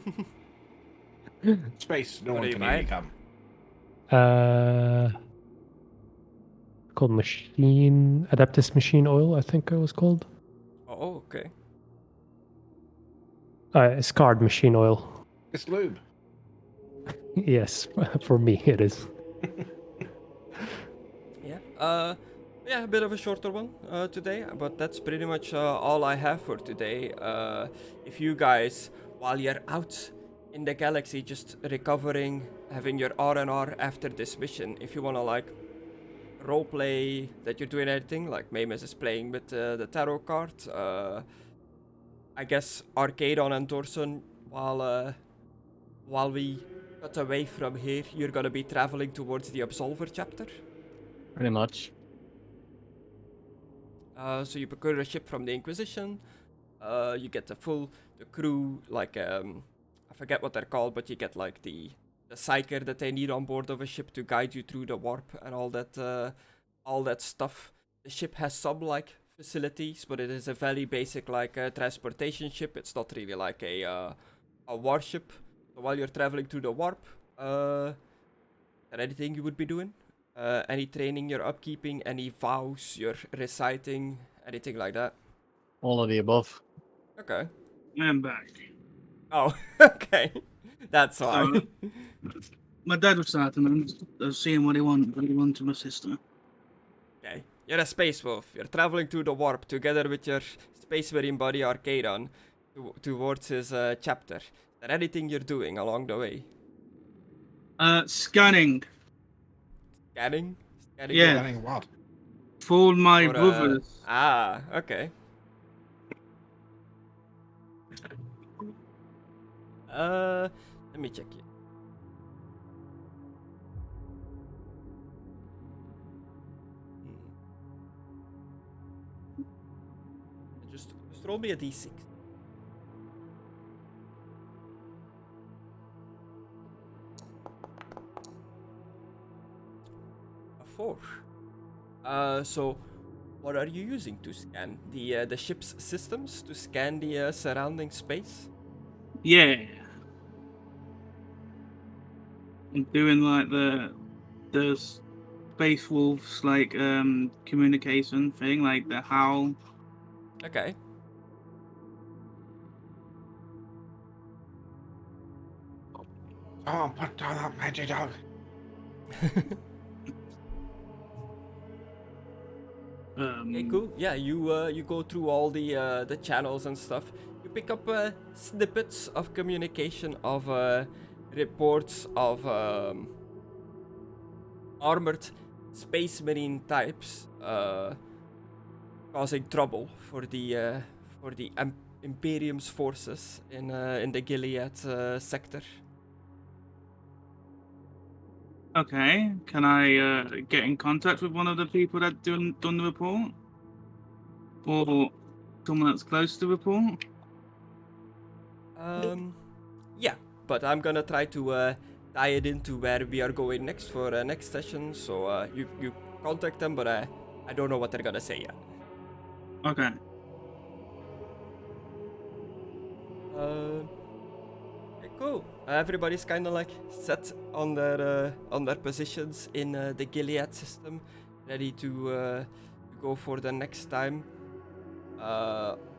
Space, no What one are can you even buying? come. Called machine... Adeptus machine oil, I think it was called. Oh, okay. Scarred machine oil. It's lube. Yes, for me it is. Yeah. Yeah, a bit of a shorter one today, but that's pretty much all I have for today. If you guys, while you're out in the galaxy, just recovering, having your R&R after this mission, if you wanna like roleplay that you're doing anything, like Maimiss is playing with the tarot card. I guess Arcadon and Dorson, while we cut away from here, you're gonna be traveling towards the Absolver chapter. Pretty much. So you procure a ship from the Inquisition. You get the crew, like I forget what they're called, but you get like the psyker that they need on board of a ship to guide you through the warp and all that stuff. The ship has some like facilities, but it is a very basic like transportation ship. It's not really like a warship. So while you're traveling through the warp, is there anything you would be doing? Any training you're upkeeping, any vows you're reciting, anything like that? All of the above. Okay. I'm back. Oh, okay. That's fine. My dad was starting and I was seeing what he wanted my sister. Okay. You're a space wolf. You're traveling through the warp together with your space marine buddy Arcadon towards his chapter. Is there anything you're doing along the way? Scanning. Scanning? Scanning Yeah. Scanning what? For my or, brothers. Okay. Let me check it. Just roll me a d6. A 4. So what are you using to scan? The ship's systems to scan the surrounding space? Yeah. I'm doing like the Space Wolves like communication thing, like the howl. Okay. Oh, put down that magic dog. Okay, cool. Yeah, you go through all the channels and stuff. You pick up snippets of communication of reports of armored space marine types causing trouble for the Imperium's forces in the Gilead sector. Okay, can I get in contact with one of the people that done the report, or someone that's close to the report? Yeah, but I'm gonna try to tie it into where we are going next for next session. So you contact them, but I don't know what they're gonna say yet. Okay. Okay, cool. Everybody's kind of like set on their positions in the Gilead system, ready to go for the next time.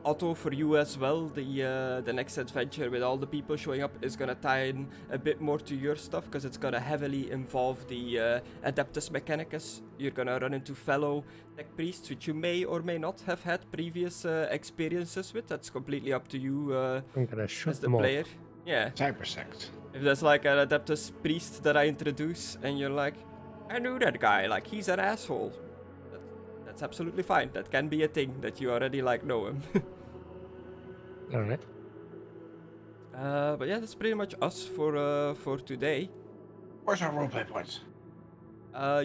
Otto, for you as well, the next adventure with all the people showing up is gonna tie in a bit more to your stuff, because it's gonna heavily involve the Adeptus Mechanicus. You're gonna run into fellow tech priests, which you may or may not have had previous experiences with. That's completely up to you I'm gonna shoot as the them all. player. Yeah. Cybersect. If there's like an Adeptus priest that I introduce, and you're like, I knew that guy, like he's an asshole. That's absolutely fine. That can be a thing that you already like know him. Alright. But yeah, that's pretty much us for today. Where's our roleplay points?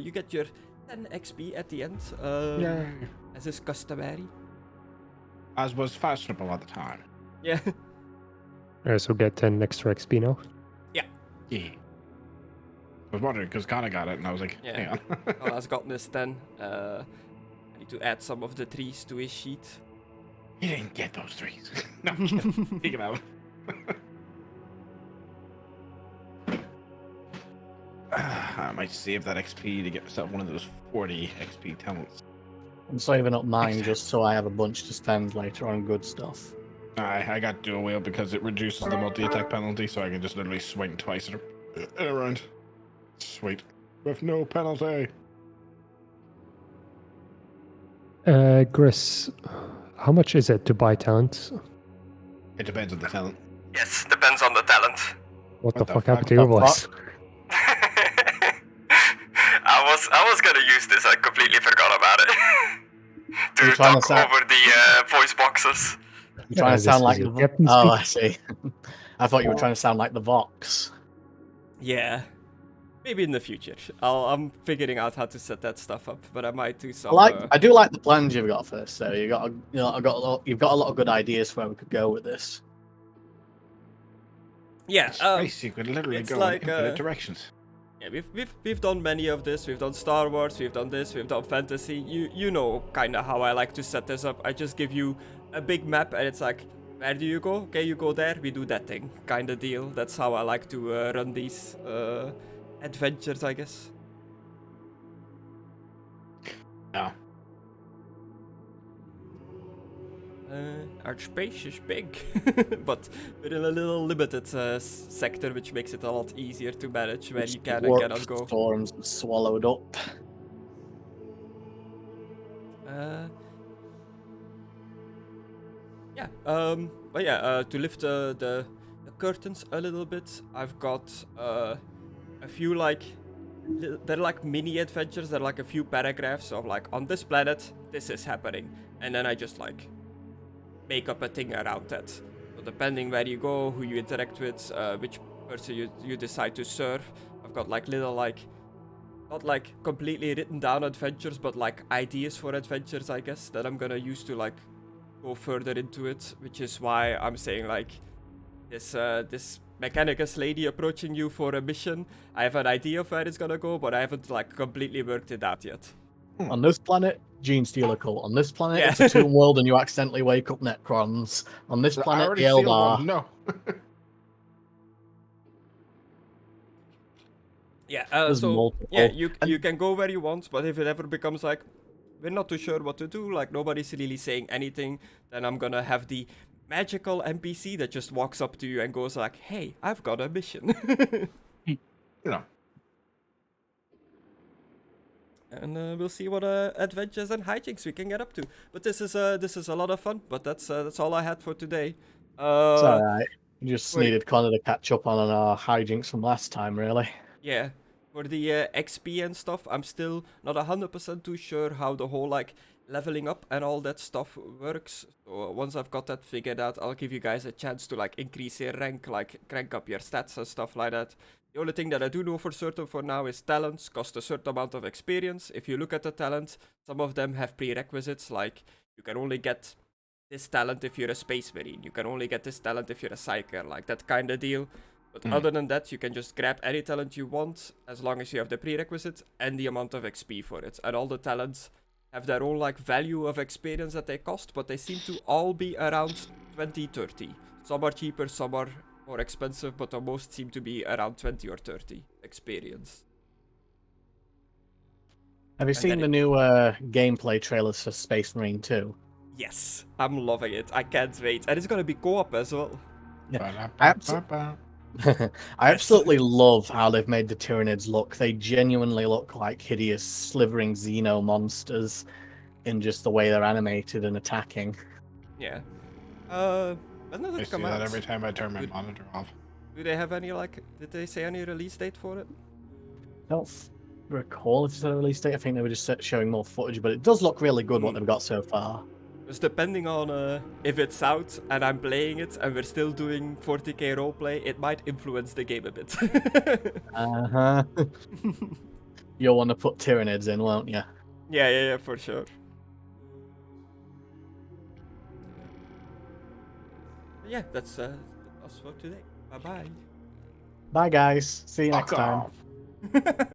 You get your 10 XP at the end, Yay. as is customary. As was fashionable at the time. Yeah. So get 10 extra XP now. Yeah. I was wondering, because Conna got it, and I was like, Yeah. hang on. Well, has gotten this 10. I need to add some of the trees to his sheet. He didn't get those trees. No, I'm kidding. He can have them. I might save that XP to get myself one of those 40 XP talents. I'm saving up mine just so I have a bunch to spend later on good stuff. I got dual wield because it reduces the multi-attack penalty, so I can just literally swing twice in a round. Sweet. With no penalty. Griss, how much is it to buy talent? It depends on the talent. Yes, depends on the talent. What the the fuck fuck? happened to your The voice? I was gonna use this, I completely forgot about it. Are you to trying to talk sound- over the voice boxes. You're trying to this sound is like your the captain Oh, I speak? see. I thought you were trying to sound like the Vox. Yeah. Maybe in the future. I'm figuring out how to set that stuff up, but I might do some. I do like the plans you've got first. So you've got a lot of good ideas for where we could go with this. Yeah. Space, you could literally it's go like, in infinite directions. Yeah, we've done many of this. We've done Star Wars. We've done this. We've done fantasy. You know kind of how I like to set this up. I just give you a big map, and it's like, where do you go? Okay, you go there. We do that thing, kind of deal. That's how I like to run these adventures, I guess. No. Our space is big, but we're in a little limited sector, which makes it a lot easier to manage where you can and cannot go. Storms swallowed up. But yeah, to lift the curtains a little bit, I've got a few like they're like mini adventures. They're like a few paragraphs of like, on this planet this is happening, and then I just like make up a thing around that. So depending where you go, who you interact with, which person you decide to serve, I've got like little like, not like completely written down adventures, but like ideas for adventures, I guess, that I'm gonna use to like go further into it, which is why I'm saying like this Mechanicus lady approaching you for a mission. I have an idea of where it's gonna go, but I haven't like completely worked it out yet. On this planet, Gene Stealer cult. On this planet, Yeah. it's a tomb world and you accidentally wake up Necrons. On this I planet, already the sealed Eldar. one. No. Yeah, There's so multiple. yeah, you can go where you want, but if it ever becomes like, we're not too sure what to do, like nobody's really saying anything, then I'm gonna have the magical NPC that just walks up to you and goes like, hey, I've got a mission. You know. And we'll see what adventures and hijinks we can get up to. But this is a lot of fun. But that's all I had for today. It's alright. You just wait. needed Connor to catch up on our hijinks from last time, really. Yeah, for the XP and stuff, I'm still not 100% too sure how the whole like leveling up and all that stuff works. So once I've got that figured out, I'll give you guys a chance to like increase your rank, like crank up your stats and stuff like that. The only thing that I do know for certain for now is talents cost a certain amount of experience. If you look at the talents, some of them have prerequisites, like you can only get this talent if you're a space marine, you can only get this talent if you're a psyker, like that kind of deal. But other than that, you can just grab any talent you want, as long as you have the prerequisite and the amount of XP for it. And all the talents have their own like value of experience that they cost, but they seem to all be around 20-30. Some are cheaper, some are more expensive, but the most seem to be around 20 or 30 experience. Have you seen the new gameplay trailers for Space Marine 2? Yes, I'm loving it. I can't wait. And it's gonna be co-op as well. Yeah. I absolutely love how they've made the Tyranids look. They genuinely look like hideous, slithering Xeno monsters in just the way they're animated and attacking. Yeah. When does I it see come that out? every time I turn my monitor off. Do they have any like? Did they say any release date for it? I don't recall if it's a release date. I think they were just showing more footage, but it does look really good what they've got so far. Just depending on if it's out and I'm playing it and we're still doing 40k roleplay, it might influence the game a bit. You'll want to put Tyranids in, won't you? Yeah, for sure. Yeah, that's us for today. Bye-bye. Bye, guys. See you next time. Off.